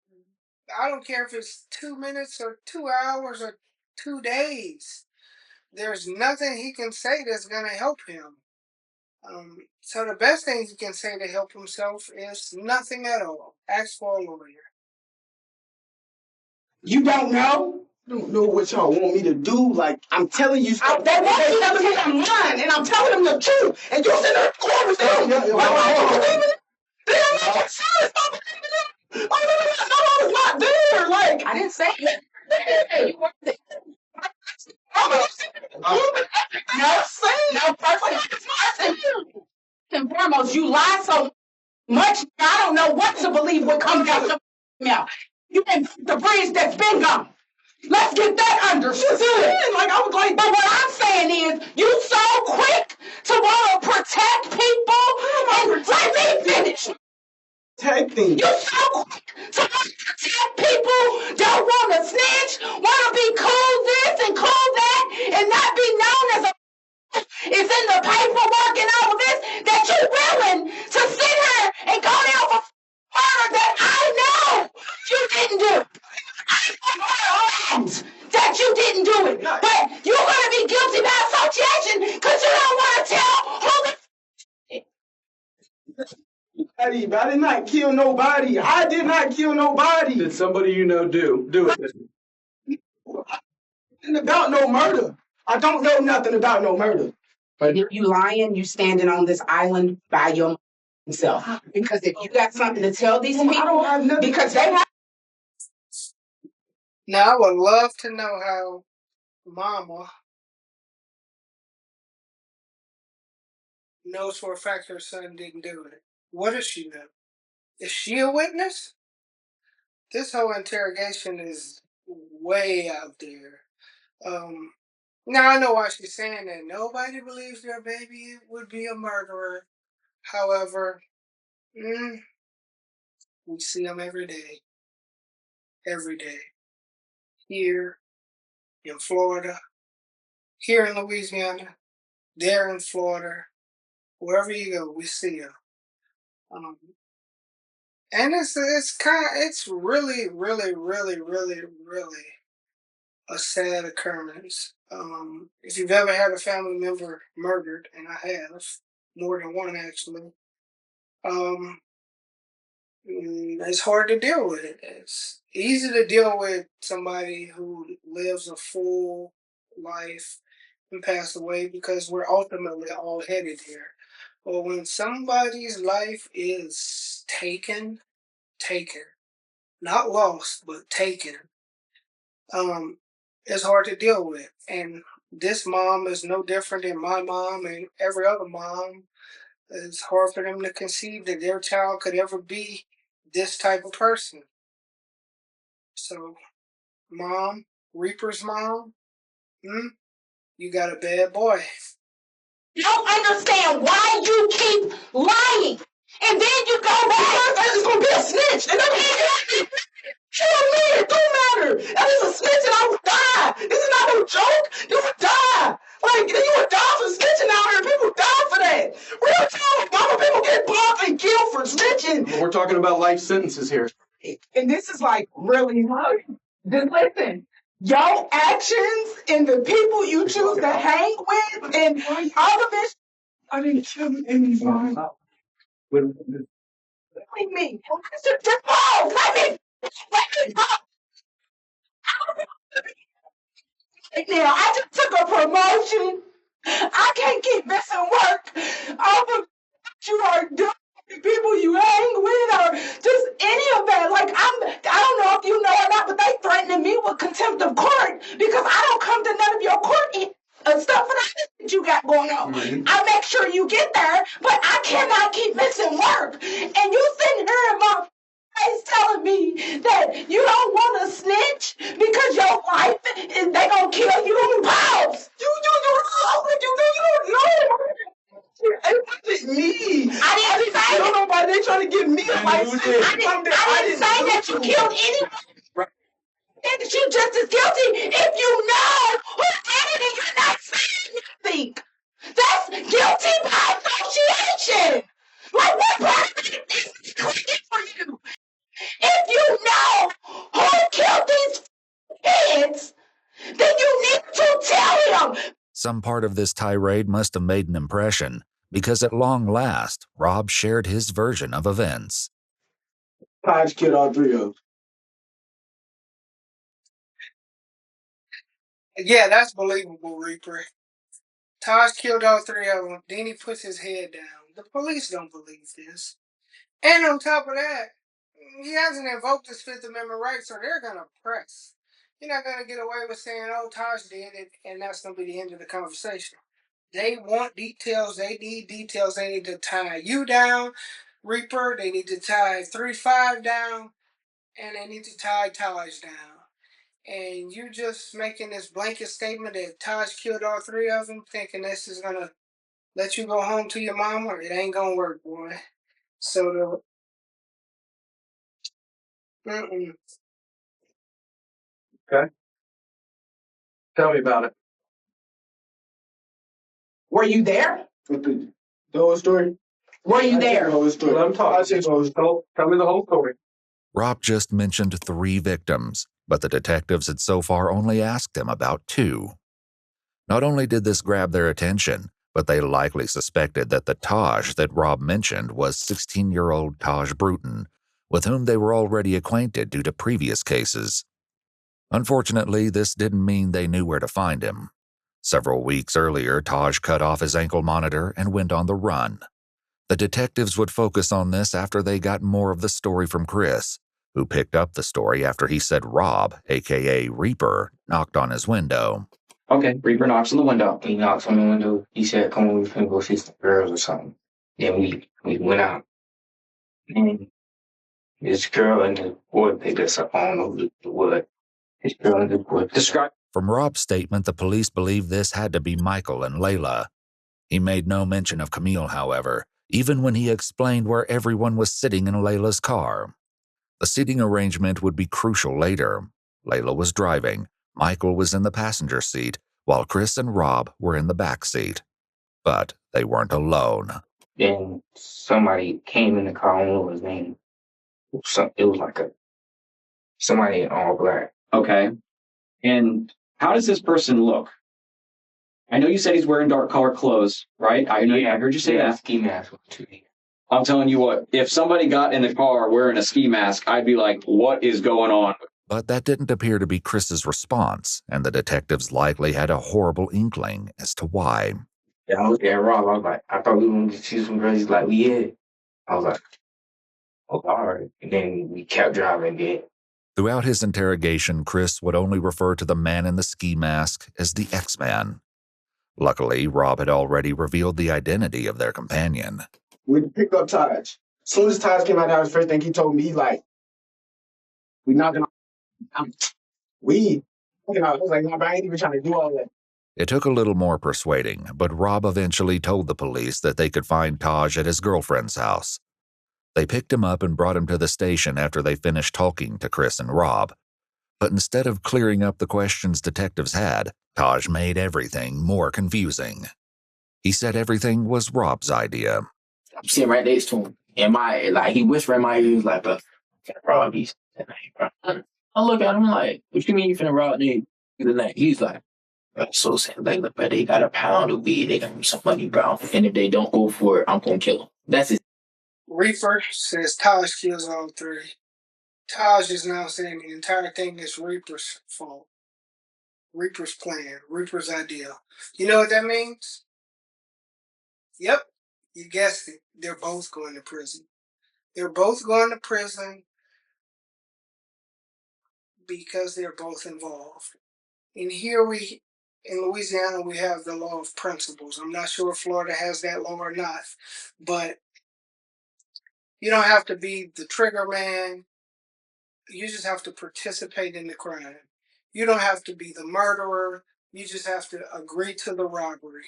I don't care if it's 2 minutes or 2 hours or 2 days. There's nothing he can say that's going to help him. So the best thing he can say to help himself is nothing at all. Ask for a lawyer. You don't know? I don't know what y'all want me to do. Like, I'm telling you stuff. They telling me I'm lying, and I'm telling them the truth. And you sit there in court with them. Why don't you believe it? They don't make it serious. Stop believing them. Oh, no, I was not there. Like, I didn't say that. You weren't there. First and foremost, you lie so much, I don't know what to believe what comes out your mouth. You been the bridge that's been gone. Let's get that understood. Like, I was like, but what I'm saying is, you so quick to want to protect people, and let me finish. Protecting. You so quick to want to protect people, don't want to snitch, want to be cool this and cool that, and not be known as a it's in the paperwork and all of this, that you're willing to sit here and go down for murder that I know you didn't do. I know that you didn't do it. But you're going to be guilty by association because you don't want to tell who I did not kill nobody. I did not kill nobody. Did somebody you know do it? Nothing about no murder. I don't know nothing about no murder. And if you lying, you standing on this island by yourself. Because if you got something to tell these people, I don't have nothing. Because they have. Now, I would love to know how Mama knows for a fact her son didn't do it. What does she know? Is she a witness? This whole interrogation is way out there. Now I know why she's saying that nobody believes their baby would be a murderer. However, we see them every day. Every day. Here in Florida, here in Louisiana, there in Florida, wherever you go, we see them. And it's really, really, really, really, really a sad occurrence. If you've ever had a family member murdered, and I have, more than one actually, it's hard to deal with it. It's easy to deal with somebody who lives a full life and passed away because we're ultimately all headed here. But when somebody's life is taken, not lost, but taken, it's hard to deal with. And this mom is no different than my mom and every other mom. It's hard for them to conceive that their child could ever be this type of person. So, mom, Reaper's mom, you got a bad boy. You don't understand why you keep lying. And then you go back. It's going to be a snitch. And then kill me. It don't matter. That is a snitch and I would die. This is not no joke. You would die. Like, you would die for snitching out here. People die for that. Real talk. Mama, people get blocked and killed for snitching. We're talking about life sentences here. And this is like really hard. Just listen. Your actions and the people you choose to hang with and all of this. I didn't kill anyone. Let me. Just pause. Let me talk. Now, I just took a promotion. I can't keep missing work over what you are doing. People you hang with or just any of that. Like, I don't know if you know or not, but they threatening me with contempt of court because I don't come to none of your court stuff that you got going on. Mm-hmm. I make sure you get there, but I cannot keep missing work. And you sitting here in my face telling me that you don't want to snitch because your wife is they gonna kill you. Pause. You don't know. It wasn't me. I didn't say that. Nobody. They trying to get me a license. I didn't say that you killed anyone. Right. And that you just as guilty if you know who did it and you're not saying nothing. That's guilty by association. Like, what part of it is clicking for you? If you know who killed these kids, then you need to tell him. Some part of this tirade must have made an impression, because at long last, Rob shared his version of events. Taj killed all three of them. Yeah, that's believable, Reaper. Taj killed all three of them. Then he puts his head down. The police don't believe this. And on top of that, he hasn't invoked his Fifth Amendment right, so they're going to press. You're not going to get away with saying, oh, Taj did it, and that's going to be the end of the conversation. They want details. They need details. They need to tie you down, Reaper. They need to tie 3-5 down, and they need to tie Taj down. And you just making this blanket statement that Taj killed all three of them, thinking this is going to let you go home to your mama? It ain't going to work, boy. So Okay. Tell me about it. Were you there? The whole story? Were you there? Let him talk. Tell me the whole story. Rob just mentioned 3 victims, but the detectives had so far only asked him about 2. Not only did this grab their attention, but they likely suspected that the Taj that Rob mentioned was 16-year-old Taj Bruton, with whom they were already acquainted due to previous cases. Unfortunately, this didn't mean they knew where to find him. Several weeks earlier, Taj cut off his ankle monitor and went on the run. The detectives would focus on this after they got more of the story from Chris, who picked up the story after he said Rob, a.k.a. Reaper, knocked on his window. Okay, Reaper knocks on the window. He knocks on the window. He said, come on, we can go see some girls or something. Then we went out. And this girl and the boy picked us up on over the wood. This girl and the boy. Describe. From Rob's statement, the police believe this had to be Michael and Layla. He made no mention of Camille, however, even when he explained where everyone was sitting in Layla's car. The seating arrangement would be crucial later. Layla was driving, Michael was in the passenger seat, while Chris and Rob were in the back seat. But they weren't alone. Then somebody came in the car, I don't know his name. It was like somebody in all black. Okay. And How does this person look? I know you said he's wearing dark colored clothes, right? I heard you say that. Ski mask too. I'm telling you what, if somebody got in the car wearing a ski mask, I'd be like, what is going on? But that didn't appear to be Chris's response, and the detectives likely had a horrible inkling as to why. Yeah, I looked at Rob. I was like, I thought we were going to see some girls. He's like, yeah. I was like, oh, all right. And then we kept driving again. Throughout his interrogation, Chris would only refer to the man in the ski mask as the X-Man. Luckily, Rob had already revealed the identity of their companion. We picked up Taj. As soon as Taj came out, that was the first thing he told me. Like, we knocking on weed. I was like, no, but I ain't even trying to do all that. It took a little more persuading, but Rob eventually told the police that they could find Taj at his girlfriend's house. They picked him up and brought him to the station after they finished talking to Chris and Rob. But instead of clearing up the questions detectives had, Taj made everything more confusing. He said everything was Rob's idea. I'm sitting right next to him, and he whispered in my ear, he was like, rob these. I look at him like, what you mean you finna rob these? He's like, so like, look, bro, they got a pound of weed, they got me some money, bro. And if they don't go for it, I'm gonna kill them. That's it. Reaper says Taj kills all three. Taj is now saying the entire thing is Reaper's fault. Reaper's plan. Reaper's idea. You know what that means? Yep. You guessed it. They're both going to prison. They're both going to prison because they're both involved. And here in Louisiana, we have the law of principles. I'm not sure if Florida has that law or not, but you don't have to be the trigger man. You just have to participate in the crime. You don't have to be the murderer. You just have to agree to the robbery.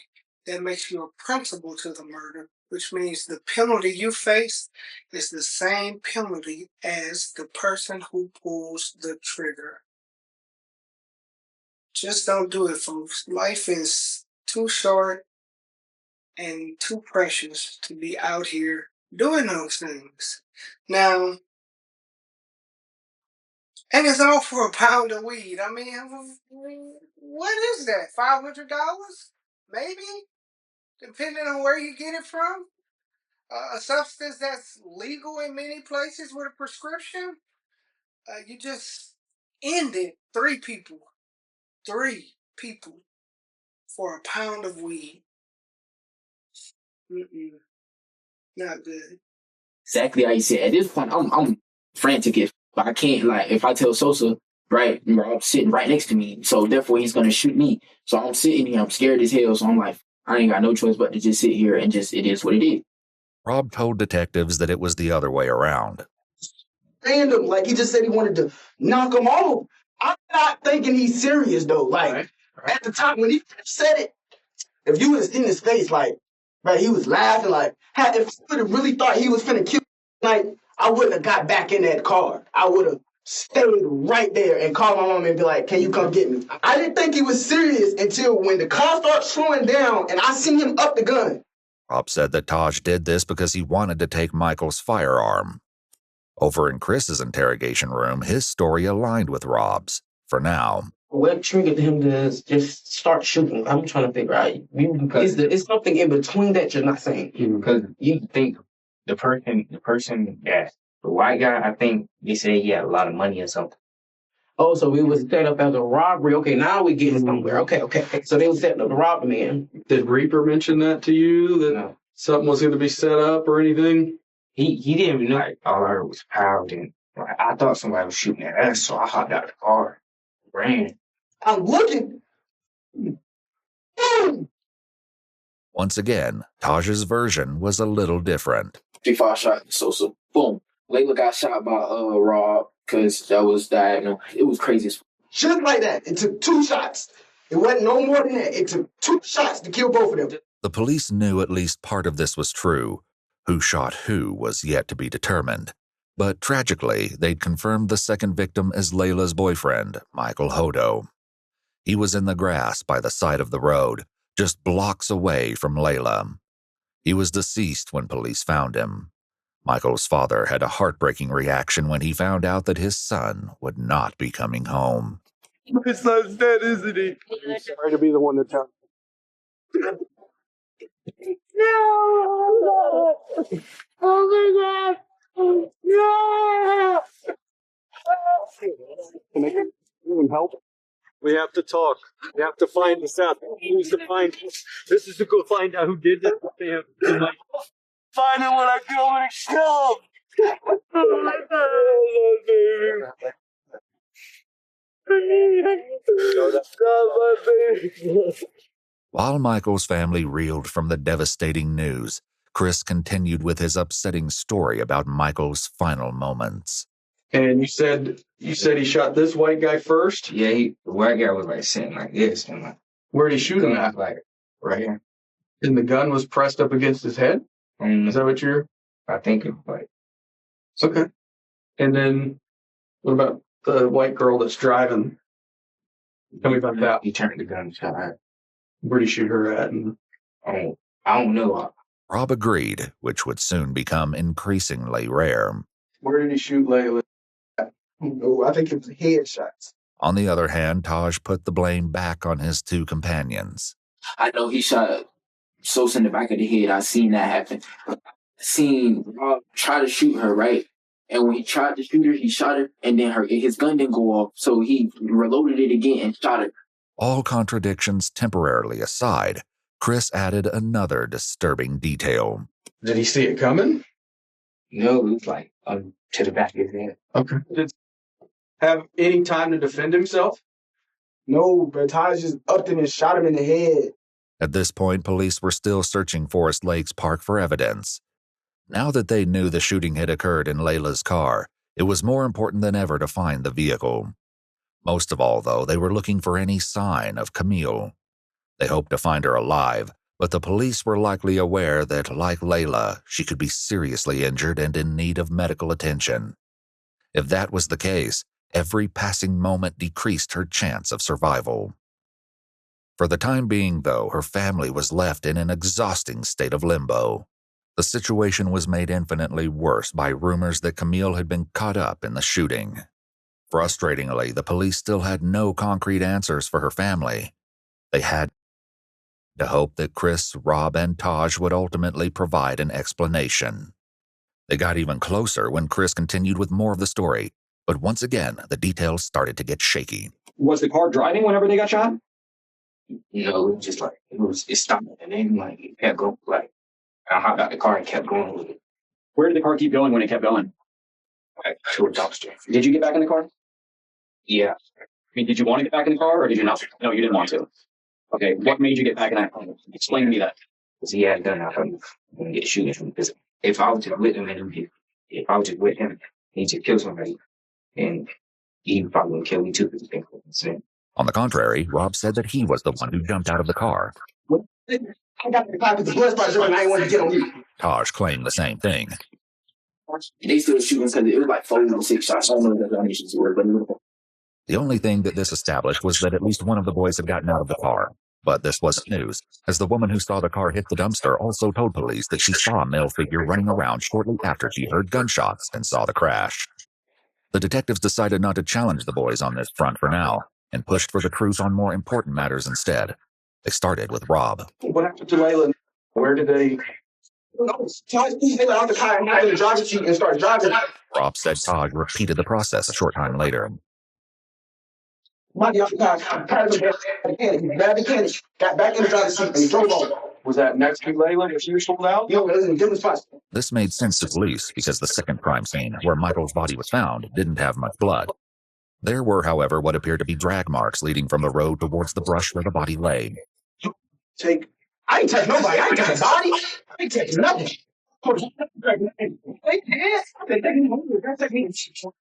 That makes you a principal to the murder, which means the penalty you face is the same penalty as the person who pulls the trigger. Just don't do it, folks. Life is too short and too precious to be out here doing those things. Now, and it's all for a pound of weed. I mean, what is that? $500? Maybe? Depending on where you get it from. A substance that's legal in many places with a prescription. You just ended 3 people. 3 people for a pound of weed. Not good. Exactly how you said. At this point, I'm frantic if I can't, if I tell Sosa, right, Rob's sitting right next to me, so therefore he's going to shoot me. So I'm sitting here, I'm scared as hell, so I'm like, I ain't got no choice but to just sit here and it is what it is. Rob told detectives that it was the other way around. Random, like he just said he wanted to knock him off. I'm not thinking he's serious though. Like at the time when he said it, if you was in his face, like, right, he was laughing. Like, if he would have really thought he was finna kill, like, I wouldn't have got back in that car. I would have stayed right there and called my mom and be like, can you come get me? I didn't think he was serious until when the car started slowing down and I seen him up the gun. Rob said that Taj did this because he wanted to take Michael's firearm. Over in Chris's interrogation room, his story aligned with Rob's, for now. What triggered him to just start shooting? I'm trying to figure out. Is something in between that you're not saying? Because you think the person that the white guy, I think they said he had a lot of money or something. Oh, so it was set up as a robbery. Okay, now we're getting somewhere. Okay. So they were setting up the robbery, man. Did Reaper mention that to you? That something was going to be set up or anything? He didn't even know. Like, all I heard was power. And I thought somebody was shooting at us, so I hopped out of the car, ran. I'm looking. Once again, Taj's version was a little different. 3-5 shot, Sosa, boom. Layla got shot by Rob because that was diagonal. It was crazy. Just like that. It took 2 shots. It wasn't no more than that. It took 2 shots to kill both of them. The police knew at least part of this was true. Who shot who was yet to be determined. But tragically, they'd confirmed the second victim as Layla's boyfriend, Michael Hodo. He was in the grass by the side of the road, just blocks away from Layla. He was deceased when police found him. Michael's father had a heartbreaking reaction when he found out that his son would not be coming home. My son's dead, isn't he? I'm sorry to be the one to tell. No! Oh my God! No! Can I get some help? We have to talk. We have to find this out. We need to find. This is to go find out who did this to him. Find him when I kill him and kill him! Oh my God! While Michael's family reeled from the devastating news, Chris continued with his upsetting story about Michael's final moments. And you said he shot this white guy first? Yeah, the white guy was like sitting like this, and like, where'd he shoot him at? Like right here. And the gun was pressed up against his head? Is that what you're? I think it was like. Okay. And then what about the white girl that's driving? Tell me about that. He turned the gun and shot at. Where'd he shoot her at? And I don't know. Rob agreed, which would soon become increasingly rare. Where did he shoot Layla? No, I think it was headshots. On the other hand, Taj put the blame back on his two companions. I know he shot Sosa in the back of the head. I seen that happen. I seen Rob try to shoot her, right? And when he tried to shoot her, he shot her, and then his gun didn't go off, so he reloaded it again and shot her. All contradictions temporarily aside, Chris added another disturbing detail. Did he see it coming? No, it was like to the back of his head. Okay. Did he have any time to defend himself? No, but Taj just upped him and shot him in the head. At this point, police were still searching Forest Lakes Park for evidence. Now that they knew the shooting had occurred in Layla's car, it was more important than ever to find the vehicle. Most of all, though, they were looking for any sign of Camille. They hoped to find her alive, but the police were likely aware that, like Layla, she could be seriously injured and in need of medical attention. If that was the case, every passing moment decreased her chance of survival. For the time being, though, her family was left in an exhausting state of limbo. The situation was made infinitely worse by rumors that Camille had been caught up in the shooting. Frustratingly, the police still had no concrete answers for her family. They had to hope that Chris, Rob, and Taj would ultimately provide an explanation. They got even closer when Chris continued with more of the story, but once again, the details started to get shaky. Was the car driving whenever they got shot? No, it was just like it stopped, and then like it kept going. Like I hopped out the car and kept going with it. Where did the car keep going when it kept going? Like to a dumpster. Did you get back in the car? Yeah. I mean, did you want to get back in the car, or did you not? No, you didn't want to. Okay, what made you get back in that car? Explain to me that. Because he had a gun, I thought he was going to get shooting from. Because if I was just with him he just killed somebody, and he probably would kill me too. Because he thinks on the contrary, Rob said that he was the one who jumped out of the car. I got the car with the blood spot and I didn't want to get on you. Taj claimed the same thing. They still shooting because it was like 4 or 6 shots. I don't know what the issues were, but the only thing that this established was that at least one of the boys had gotten out of the car. But this wasn't news, as the woman who saw the car hit the dumpster also told police that she saw a male figure running around shortly after she heard gunshots and saw the crash. The detectives decided not to challenge the boys on this front for now, and pushed for the truth on more important matters instead. They started with Rob. What happened to Layla? Where did they... Taj pushed Layla out the car and got in the driver's seat and started driving. Rob said Taj repeated the process a short time later. Money off the car, grabbed the candy, got back in the driver's seat, and he drove off. Was that next to Layla if she was sold out? No, it was in different spots. This made sense to police because the second crime scene, where Michael's body was found, didn't have much blood. There were, however, what appeared to be drag marks leading from the road towards the brush where the body lay. I ain't touch nobody. I ain't touch the body. I ain't touch nothing.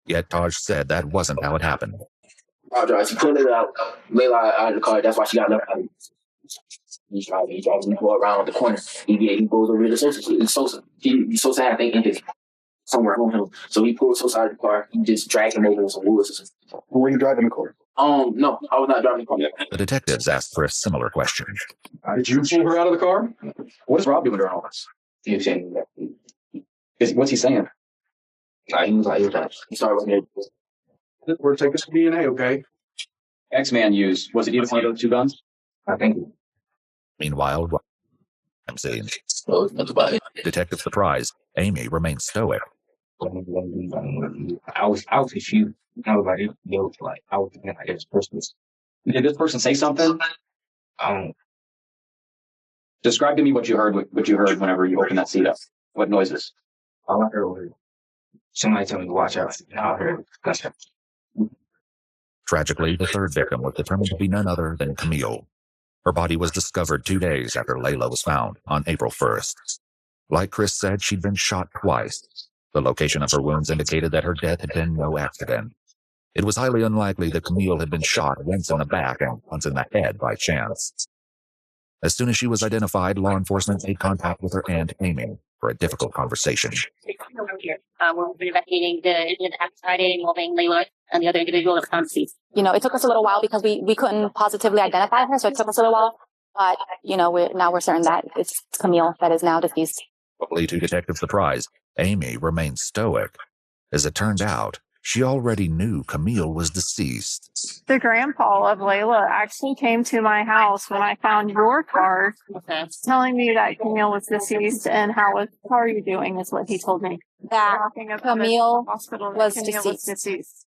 Yet Taj said that wasn't how it happened. She pulled it out, Layla out of the car. That's why she got left out. He's driving and go around the corner. He goes over to Sosa. Sosa had thing in his somewhere on him. So he pulled Sosa out of the car. He just dragged him over some woods or something. Were you driving the car? No, I was not driving the car. The detectives asked for a similar question. Did you pull her out of the car? What is Rob doing during all this? He was saying that. What's he saying? He was like, he started with me. We're taking some DNA, okay? X-Man used, was it either one of those two guns? I think. Meanwhile, crime scene. Detective surprised. Amy remains stoic. I was confused. I was like, I was thinking like this person. Did this person say something? Describe to me what you heard whenever you opened that seat up. What noises? All I heard was somebody tell me to watch out. Now I heard gunshots. Tragically, the third victim was determined to be none other than Camille. Her body was discovered 2 days after Layla was found on April 1st. Like Chris said, she'd been shot twice. The location of her wounds indicated that her death had been no accident. It was highly unlikely that Camille had been shot once in the back and once in the head by chance. As soon as she was identified, law enforcement made contact with her aunt, Amy, for a difficult conversation. We're investigating the homicide involving Layla and the other individual that was found deceased. It took us a little while because we couldn't positively identify her, so it took us a little while. But, we're certain that it's Camille that is now deceased. Probably to detective surprise, Amy remained stoic. As it turned out, she already knew Camille was deceased. The grandpa of Layla actually came to my house when I found your car, telling me that Camille was deceased and how are you doing is what he told me. That Camille was deceased.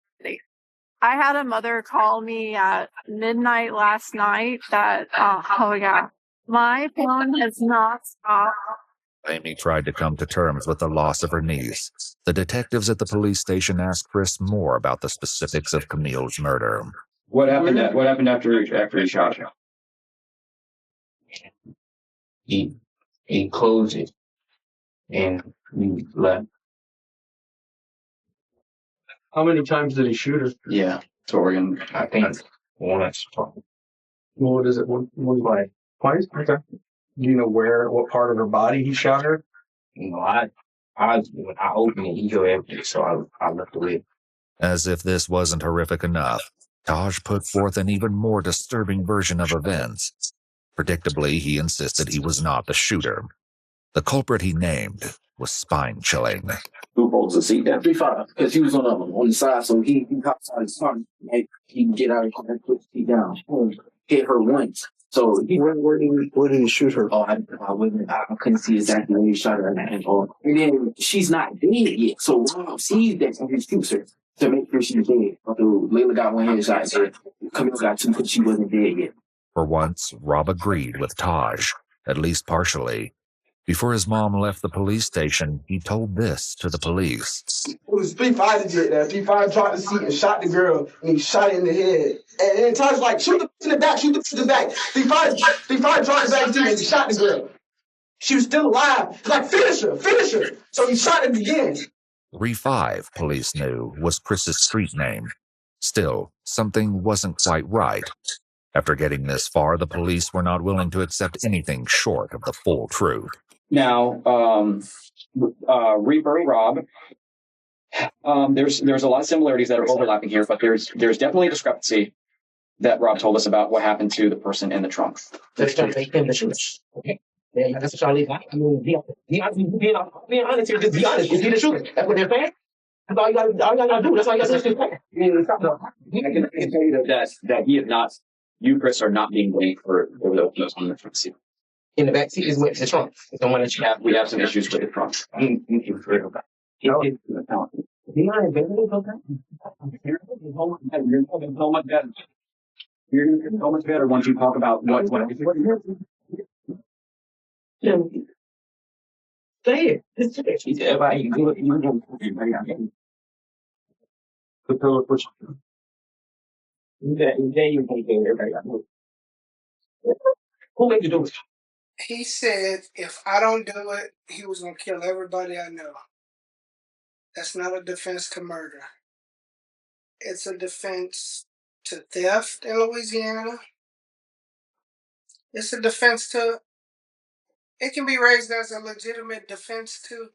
I had a mother call me at midnight last night that, my phone has not stopped. Amy tried to come to terms with the loss of her niece. The detectives at the police station asked Chris more about the specifics of Camille's murder. What happened after he shot her? He closed it and we left. How many times did he shoot her? Yeah, so we're gonna. I think once. What is it? One twice? Okay. Do you know what part of her body he shot her? When I opened it, he heard everything, so I left the lid. As if this wasn't horrific enough, Taj put forth an even more disturbing version of events. Predictably, he insisted he was not the shooter. The culprit he named was spine-chilling. Who holds the seat down? 3-5, because he was on the side, so he hops out his car. He can get out of the car and put the seat down. Hit her once. So where did he shoot her? Oh, I couldn't see exactly where he shot her. And then she's not dead yet. So Rob sees that and he shoots her to make sure she's dead. Although Layla got one headshot and Camille got two because she wasn't dead yet. For once, Rob agreed with Taj, at least partially. Before his mom left the police station, he told this to the police. It was 3-5 that did that. 3-5 dropped the seat and shot the girl, and he shot her in the head. And then Taj was like, shoot the in the back, shoot the in the back. 3-5 dropped the back seat and he shot the girl. She was still alive. He's like, finish her. So he shot her again. 3-5, police knew, was Chris's street name. Still, something wasn't quite right. After getting this far, the police were not willing to accept anything short of the full truth. Now, Reaper, Rob, there's a lot of similarities that are overlapping here, but there's definitely a discrepancy that Rob told us about what happened to the person in the trunk. Okay. Yeah, that's what y'all leave. I mean, being honest here, just be honest. Is he the shooter? That's what they're saying? That's all you gotta do. That's all you gotta do. I can tell you that he is not, you, Chris, are not being blamed for the overdose on the front seat. In the back seat is with the trunk. It's the one that you have. We have some issues with the trunk. You're going to feel so much better once you talk about what say it. Who made you do it? He said, if I don't do it, he was going to kill everybody I know. That's not a defense to murder. It's a defense to theft in Louisiana. It's a defense to, it can be raised as a legitimate defense to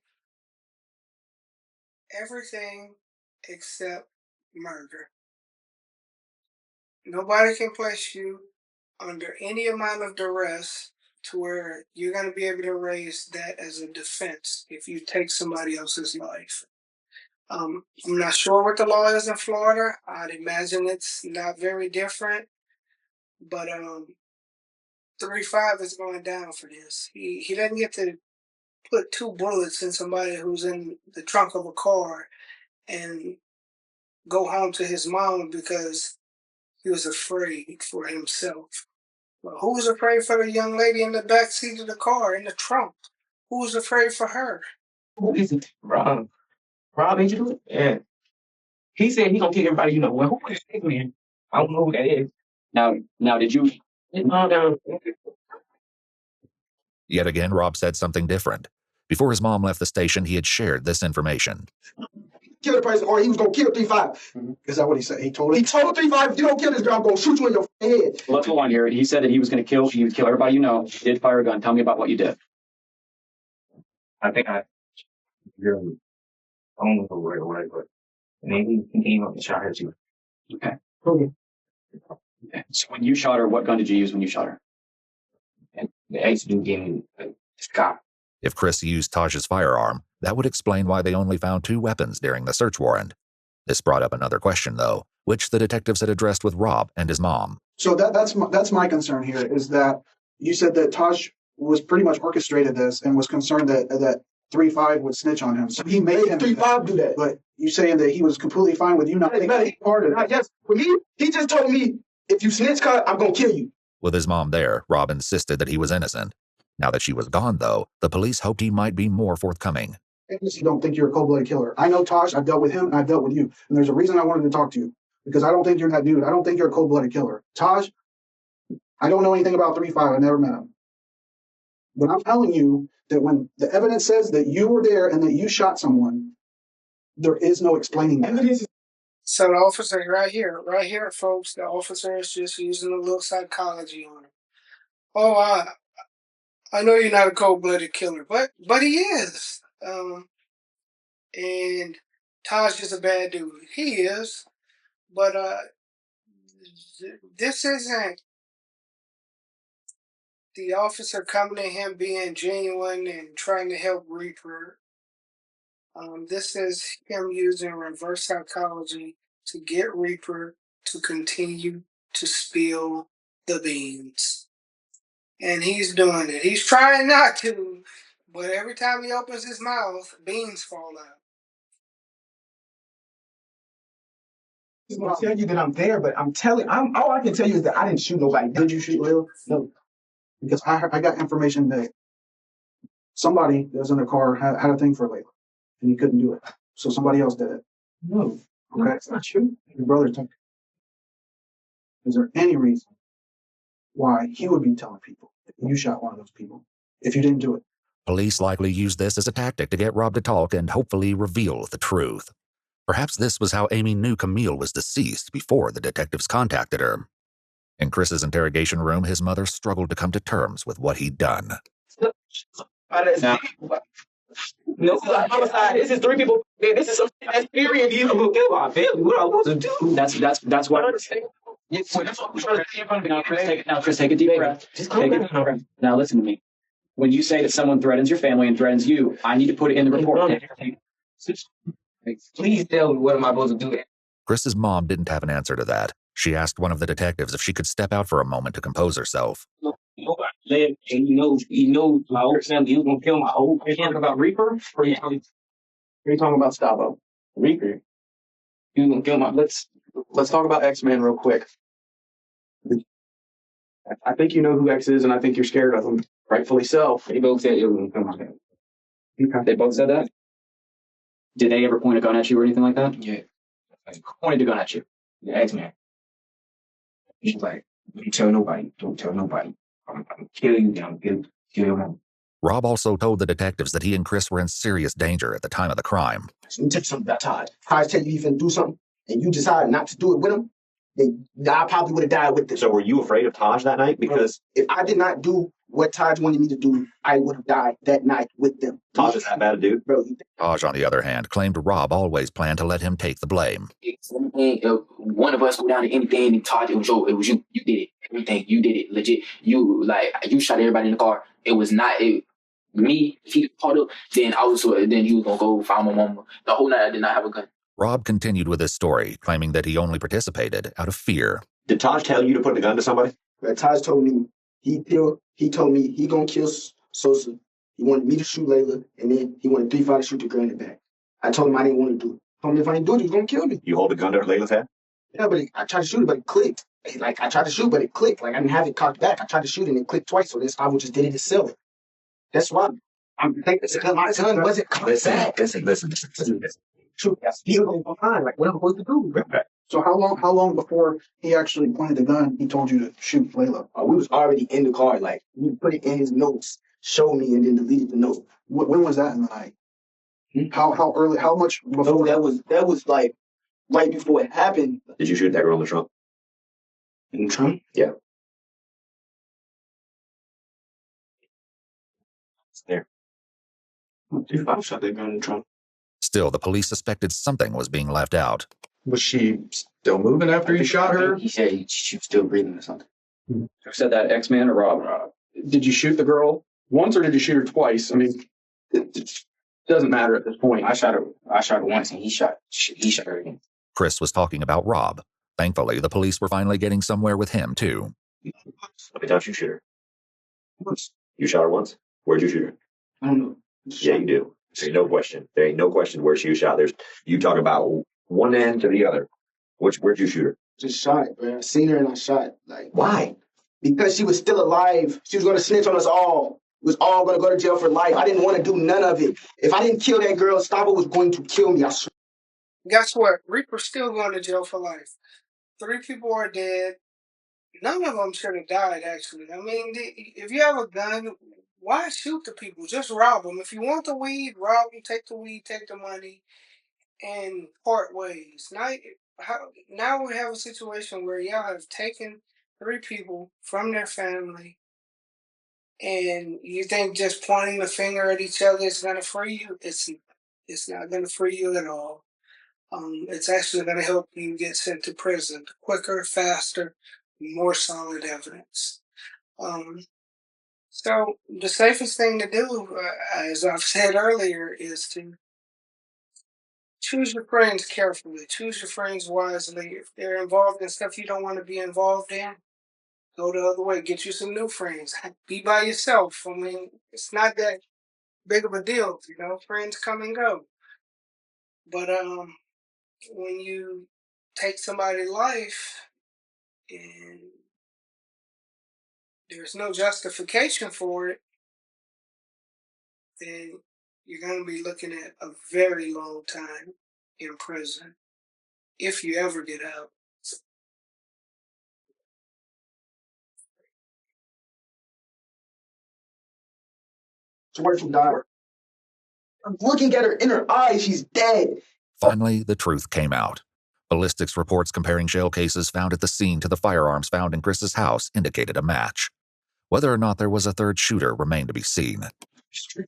everything except murder. Nobody can place you under any amount of duress to where you're going to be able to raise that as a defense if you take somebody else's life. I'm not sure what the law is in Florida. I'd imagine it's not very different, but 3-5 is going down for this. He doesn't get to put 2 bullets in somebody who's in the trunk of a car and go home to his mom because he was afraid for himself. Well, who was afraid for the young lady in the back seat of the car, in the trunk? Who was afraid for her? Who is it? Rob. Rob, ain't you do it? Yeah. He said he gonna kill everybody you know. Well, who is this man? I don't know who that is. Now, did you? Yet again, Rob said something different. Before his mom left the station, he had shared this information. Kill the person, or he was gonna kill 3-5. Is that what he said? He told 3-5, if you don't kill this girl, I'm gonna shoot you in your head. Let's go on here. He said that he was going to kill. He would kill everybody you know. He did fire a gun. Tell me about what you did. I think I don't know the word, but maybe he came up and shot her too. Okay. So when you shot her, what gun did you use when you shot her? And the ex-dude gave me a Scott. If Chris used Taj's firearm, that would explain why they only found 2 weapons during the search warrant. This brought up another question, though, which the detectives had addressed with Rob and his mom. So that's my concern here is that you said that Taj was pretty much orchestrated this and was concerned that 3-5 would snitch on him. So he made him 3-5 do that. But you saying that he was completely fine with you not taking part of it. Yes, for me, he just told me, if you snitch, cut, I'm gonna kill you. With his mom there, Rob insisted that he was innocent. Now that she was gone, though, the police hoped he might be more forthcoming. I don't think you're a cold-blooded killer. I know Taj, I've dealt with him, and I've dealt with you. And there's a reason I wanted to talk to you. Because I don't think you're that dude. I don't think you're a cold-blooded killer. Taj, I don't know anything about 3-5. I never met him. But I'm telling you that when the evidence says that you were there and that you shot someone, there is no explaining that. So the officer right here, folks, the officer is just using a little psychology on him. Oh, I know you're not a cold-blooded killer, but he is. And Taj is a bad dude. He is. But this isn't the officer coming to him being genuine and trying to help Reaper. This is him using reverse psychology to get Reaper to continue to spill the beans. And he's doing it. He's trying not to, but every time he opens his mouth, beans fall out. I'll tell you that I'm there, but all I can tell you is that I didn't shoot nobody. Did you shoot Lil? No. Because I got information that somebody that was in the car had a thing for Layla, and he couldn't do it. So somebody else did it. No, okay, that's not true. Your brother took it. Is there any reason why he would be telling people that you shot one of those people if you didn't do it? Police likely used this as a tactic to get Rob to talk and hopefully reveal the truth. Perhaps this was how Amy knew Camille was deceased before the detectives contacted her. In Chris's interrogation room, his mother struggled to come to terms with what he'd done. Now, no, homicide. This is 3 people. This is some experience. You will kill my family. What am I supposed to do? That's what. Now, Chris, take a deep breath. Take a deep breath. Now, listen to me. When you say that someone threatens your family and threatens you, I need to put it in the report. Please tell me what am I supposed to do? Chris's mom didn't have an answer to that. She asked one of the detectives if she could step out for a moment to compose herself. Nobody lived, and he knows my whole family. He was gonna kill my whole family. Are you talking about Reaper? Or are you talking about Stavo? Reaper. He was gonna kill my. Let's talk about X-Men real quick. I think you know who X is, and I think you're scared of him. Rightfully so. They both said it was gonna kill my family. Okay. They both said that? Did they ever point a gun at you or anything like that? Yeah. Pointed a gun at you? The X-Men. She's like, don't tell nobody. Don't tell nobody. I'm gonna kill you. I'm gonna kill your mom. Rob also told the detectives that he and Chris were in serious danger at the time of the crime. So let me tell you something about Todd. Todd tell you he's finna do something, and you decide not to do it with him, then I probably would have died with him. So were you afraid of Taj that night? Because if I did not do what Taj wanted me to do, I would have died that night with them. Taj is that bad a dude? Bro, Taj, on the other hand, claimed Rob always planned to let him take the blame. One of us go down to anything, and Taj, it was you. You did it. Everything, you did it. Legit. You shot everybody in the car. It was not. me, if he caught up, then then he was gonna go find my mama. The whole night I did not have a gun. Rob continued with his story, claiming that he only participated out of fear. Did Taj tell you to put the gun to somebody? Taj told me he told me he gonna kill Sosa. He wanted me to shoot Layla, and then he wanted 3-5 to shoot the girl in the back. I told him I didn't want to do it. I told him if I didn't do it, he was gonna kill me. You hold the gun to Layla's head? Yeah, but I tried to shoot it, but it clicked. Like I tried to shoot, but it clicked. Like I didn't have it cocked back. I tried to shoot it and it clicked twice. So this I just did it to sell it. That's why I'm thinking my gun wasn't cocked back. Listen. Shoot, I still go behind. Like what am I supposed to do? So how long before he actually pointed the gun, he told you to shoot Layla? We was already in the car. Like he put it in his notes, showed me, and then deleted the note. When was that in the night? How early? How much before? No, that was like right before it happened. Did you shoot that girl in the trunk? In the trunk? Yeah. It's there. I shot that gun in the trunk. Still, the police suspected something was being left out. Was she still moving after you shot her? He said she was still breathing or something. Who said that, X-Man or Rob? Did you shoot the girl once or did you shoot her twice? I mean, it doesn't matter at this point. I shot her once and he shot her again. Chris was talking about Rob. Thankfully, the police were finally getting somewhere with him, too. How many times you shoot her? Once. You shot her once? Where'd you shoot her? I don't know. Yeah, you do. There's no question. There ain't no question where she was shot. You talk about one end to the other. Where'd you shoot her? Just shot, bro. I seen her and I shot. Like why? Because she was still alive. She was going to snitch on us all. We was all going to go to jail for life. I didn't want to do none of it. If I didn't kill that girl, Stavo was going to kill me. I swear. Guess what? Reaper's still going to jail for life. 3 people are dead. None of them should have died, actually. I mean, if you have a gun, why shoot the people? Just rob them. If you want the weed, rob them, take the weed, take the money, and part ways. Now we have a situation where y'all have taken 3 people from their family, and you think just pointing the finger at each other is going to free you? It's not going to free you at all. It's actually going to help you get sent to prison quicker, faster, more solid evidence. So the safest thing to do, as I've said earlier, is to choose your friends carefully. Choose your friends wisely. If they're involved in stuff you don't want to be involved in, go the other way. Get you some new friends. Be by yourself. I mean, it's not that big of a deal, Friends come and go. But when you take somebody's life and there's no justification for it, then you're going to be looking at a very long time in prison if you ever get out. So where'd she die? I'm looking at her in her eyes. She's dead. Finally, the truth came out. Ballistics reports comparing shell cases found at the scene to the firearms found in Chris's house indicated a match. Whether or not there was a third shooter remained to be seen. I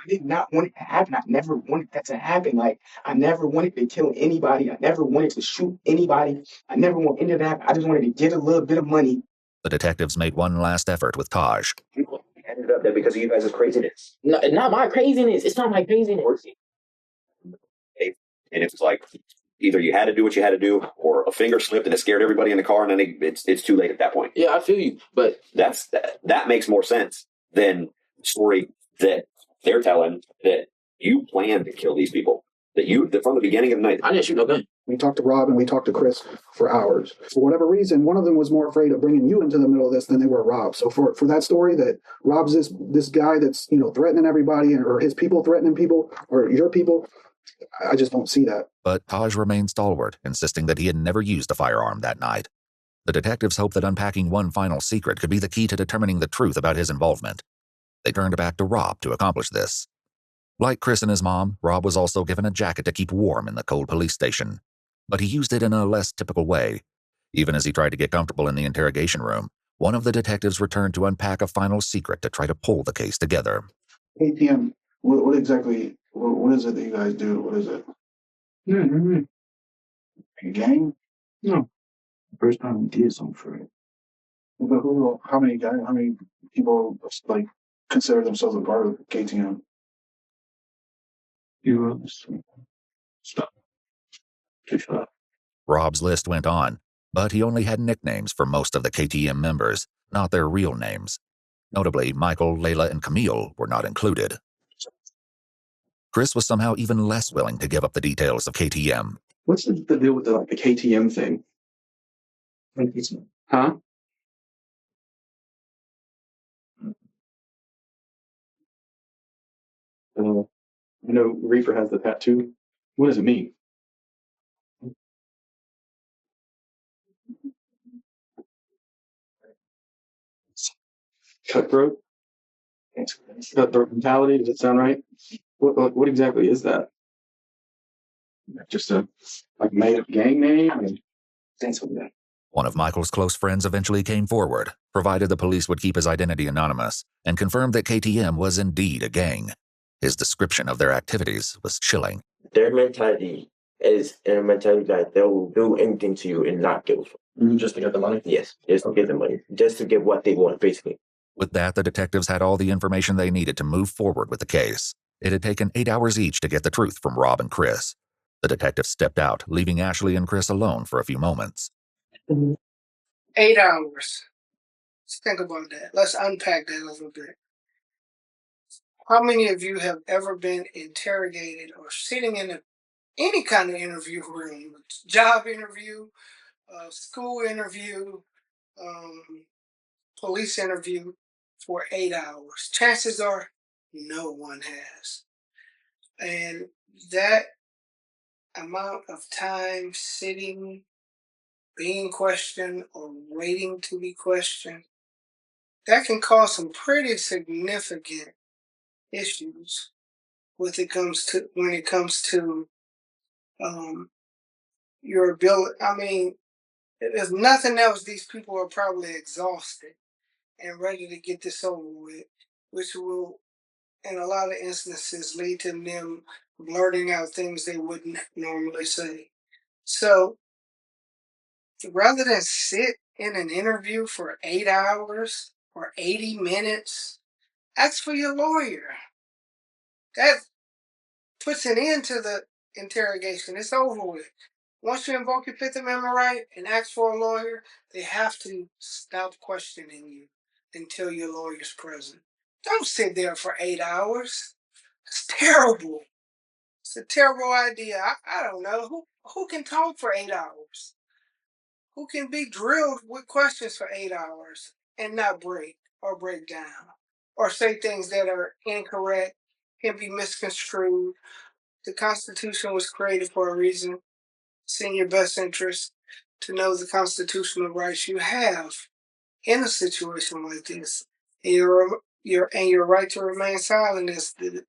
did not want it to happen. I never wanted that to happen. Like, I never wanted to kill anybody. I never wanted to shoot anybody. I never wanted any of that. I just wanted to get a little bit of money. The detectives made one last effort with Taj. Ended up there because of you guys' craziness. No, not my craziness. It's not my craziness. And it's like either you had to do what you had to do, or a finger slipped and it scared everybody in the car, and then it's too late at that point. Yeah, I feel you, but that makes more sense than the story that they're telling, that you planned to kill these people. That from the beginning of the night. I didn't shoot no gun. We talked to Rob and we talked to Chris for hours. For whatever reason, one of them was more afraid of bringing you into the middle of this than they were Rob. So for that story that Rob's this guy that's threatening everybody, or his people threatening people, or your people, I just don't see that. But Taj remained stalwart, insisting that he had never used a firearm that night. The detectives hoped that unpacking one final secret could be the key to determining the truth about his involvement. They turned back to Rob to accomplish this. Like Chris and his mom, Rob was also given a jacket to keep warm in the cold police station. But he used it in a less typical way. Even as he tried to get comfortable in the interrogation room, one of the detectives returned to unpack a final secret to try to pull the case together. ATM, what exactly, what is it that you guys do? What is it? A gang? No. The first time we did something for it. But how many guys, how many people, like, consider themselves a part of KTM. You stop. Stop. Rob's list went on, but he only had nicknames for most of the KTM members, not their real names. Notably, Michael, Layla, and Camille were not included. Chris was somehow even less willing to give up the details of KTM. What's the deal with the KTM thing? Huh? I know Reaper has the tattoo. What does it mean? Cutthroat? Cutthroat mentality? Does it sound right? What exactly is that? Just a made up gang name? One of Michael's close friends eventually came forward, provided the police would keep his identity anonymous, and confirmed that KTM was indeed a gang. His description of their activities was chilling. Their mentality is a mentality that they will do anything to you and not give a fuck. Just to get the money? Yes, just to get the money. Just to get what they want, basically. With that, the detectives had all the information they needed to move forward with the case. It had taken 8 hours each to get the truth from Rob and Chris. The detectives stepped out, leaving Ashley and Chris alone for a few moments. 8 hours. Let's think about that. Let's unpack that a little bit. How many of you have ever been interrogated or sitting in any kind of interview room, job interview, school interview, police interview for 8 hours? Chances are no one has. And that amount of time sitting, being questioned, or waiting to be questioned, that can cause some pretty significant issues when it comes to your ability. I mean, if there's nothing else, these people are probably exhausted and ready to get this over with, which will, in a lot of instances, lead to them blurting out things they wouldn't normally say. So rather than sit in an interview for 8 hours or 80 minutes, ask for your lawyer. That puts an end to the interrogation. It's over with. Once you invoke your Fifth Amendment right and ask for a lawyer, they have to stop questioning you until your lawyer's present. Don't sit there for 8 hours. It's terrible. It's a terrible idea. I don't know. Who can talk for 8 hours? Who can be drilled with questions for 8 hours and not break down or say things that are incorrect, can be misconstrued? The Constitution was created for a reason. It's in your best interest to know the constitutional rights you have in a situation like this. And your right to remain silent is the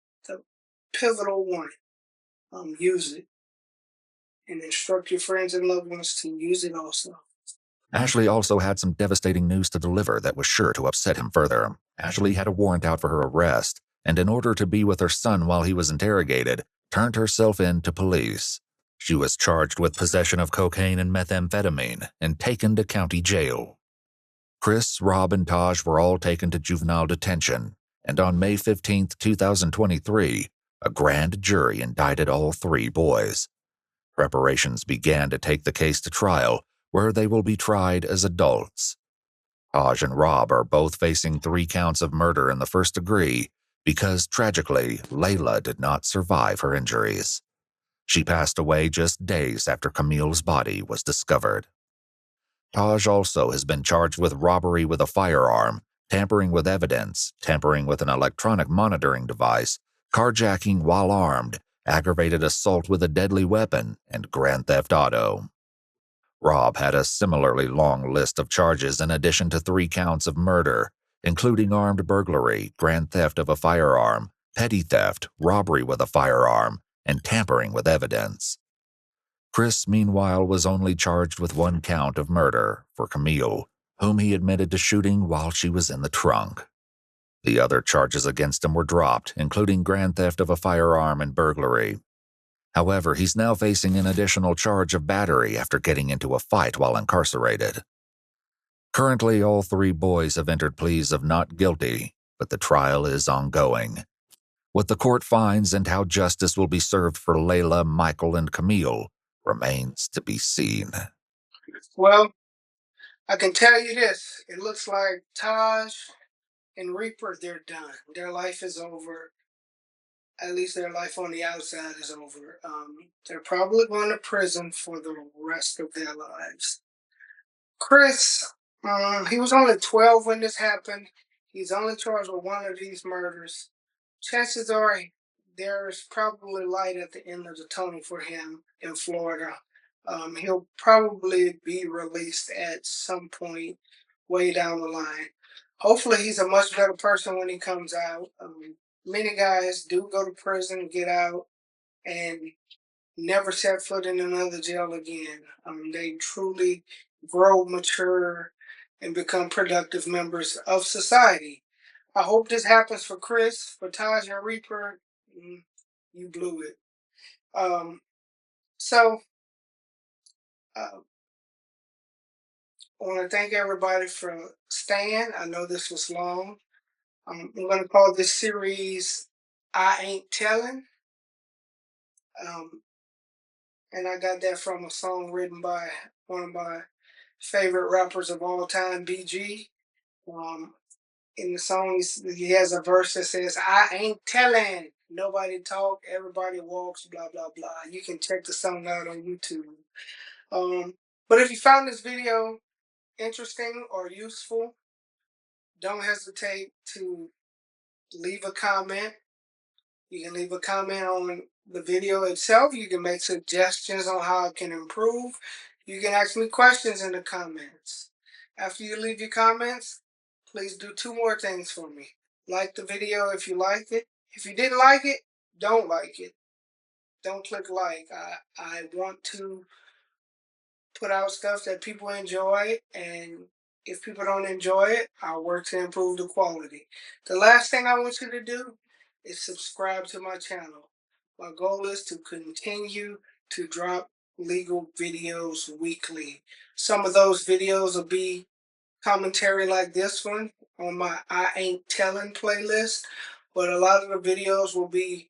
pivotal one. Use it. And instruct your friends and loved ones to use it also. Ashley also had some devastating news to deliver that was sure to upset him further. Ashley had a warrant out for her arrest, and in order to be with her son while he was interrogated, turned herself in to police. She was charged with possession of cocaine and methamphetamine and taken to county jail. Chris, Rob, and Taj were all taken to juvenile detention, and on May 15, 2023, a grand jury indicted all 3 boys. Preparations began to take the case to trial, where they will be tried as adults. Taj and Rob are both facing 3 counts of murder in the first degree because, tragically, Layla did not survive her injuries. She passed away just days after Camille's body was discovered. Taj also has been charged with robbery with a firearm, tampering with evidence, tampering with an electronic monitoring device, carjacking while armed, aggravated assault with a deadly weapon, and grand theft auto. Rob had a similarly long list of charges in addition to 3 counts of murder, including armed burglary, grand theft of a firearm, petty theft, robbery with a firearm, and tampering with evidence. Chris, meanwhile, was only charged with 1 count of murder for Camille, whom he admitted to shooting while she was in the trunk. The other charges against him were dropped, including grand theft of a firearm and burglary. However, he's now facing an additional charge of battery after getting into a fight while incarcerated. Currently, all 3 boys have entered pleas of not guilty, but the trial is ongoing. What the court finds and how justice will be served for Layla, Michael, and Camille remains to be seen. Well, I can tell you this. It looks like Taj and Reaper, they're done. Their life is over. At least their life on the outside is over. They're probably going to prison for the rest of their lives. Chris, he was only 12 when this happened. He's only charged with one of these murders. Chances are there's probably light at the end of the tunnel for him in Florida. He'll probably be released at some point way down the line. Hopefully he's a much better person when he comes out. Many guys do go to prison, get out, and never set foot in another jail again. They truly grow, mature, and become productive members of society. I hope this happens for Chris. For Taj and Reaper, you blew it. So, I want to thank everybody for staying. I know this was long. I'm going to call this series I Ain't Telling. And I got that from a song written by one of my favorite rappers of all time, BG. In the song, he has a verse that says, I ain't telling. Nobody talk, everybody walks, blah, blah, blah. You can check the song out on YouTube. But if you found this video interesting or useful, don't hesitate to leave a comment. You can leave a comment on the video itself. You can make suggestions on how it can improve. You can ask me questions in the comments. After you leave your comments, please do two more things for me. Like the video if you liked it. If you didn't like it, don't like it. Don't click like. I want to put out stuff that people enjoy, and if people don't enjoy it, I'll work to improve the quality. The last thing I want you to do is subscribe to my channel. My goal is to continue to drop legal videos weekly. Some of those videos will be commentary like this one on my I Ain't Telling playlist, but a lot of the videos will be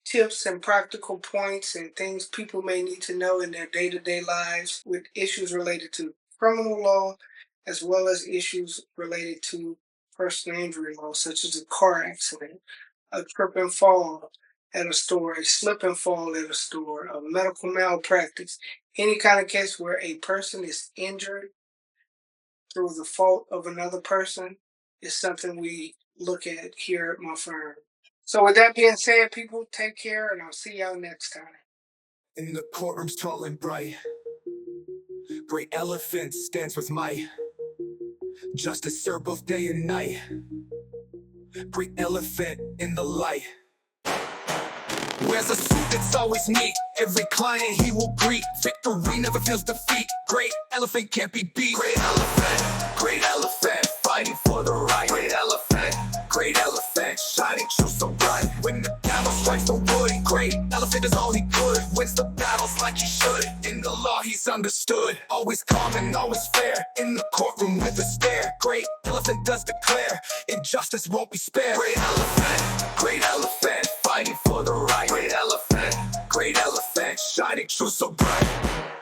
tips and practical points and things people may need to know in their day-to-day lives with issues related to criminal law, as well as issues related to personal injury law, such as a car accident, a trip and fall at a store, a slip and fall at a store, a medical malpractice, any kind of case where a person is injured through the fault of another person is something we look at here at my firm. So with that being said, people, take care, and I'll see y'all next time. In the courtroom's tall and bright, great elephant stands with might. Justice served both day and night. Great elephant in the light. Wears a suit that's always neat. Every client he will greet. Victory never feels defeat. Great elephant can't be beat. Great elephant fighting for the right. Great elephant shining true so bright. When the gavel strikes the wood, great elephant is all he could. Wins the battles like he should. In the law he's understood. Always calm and always fair. In the courtroom with a stare. Great elephant does declare injustice won't be spared. Great elephant fighting for the right. Great elephant shining true so bright.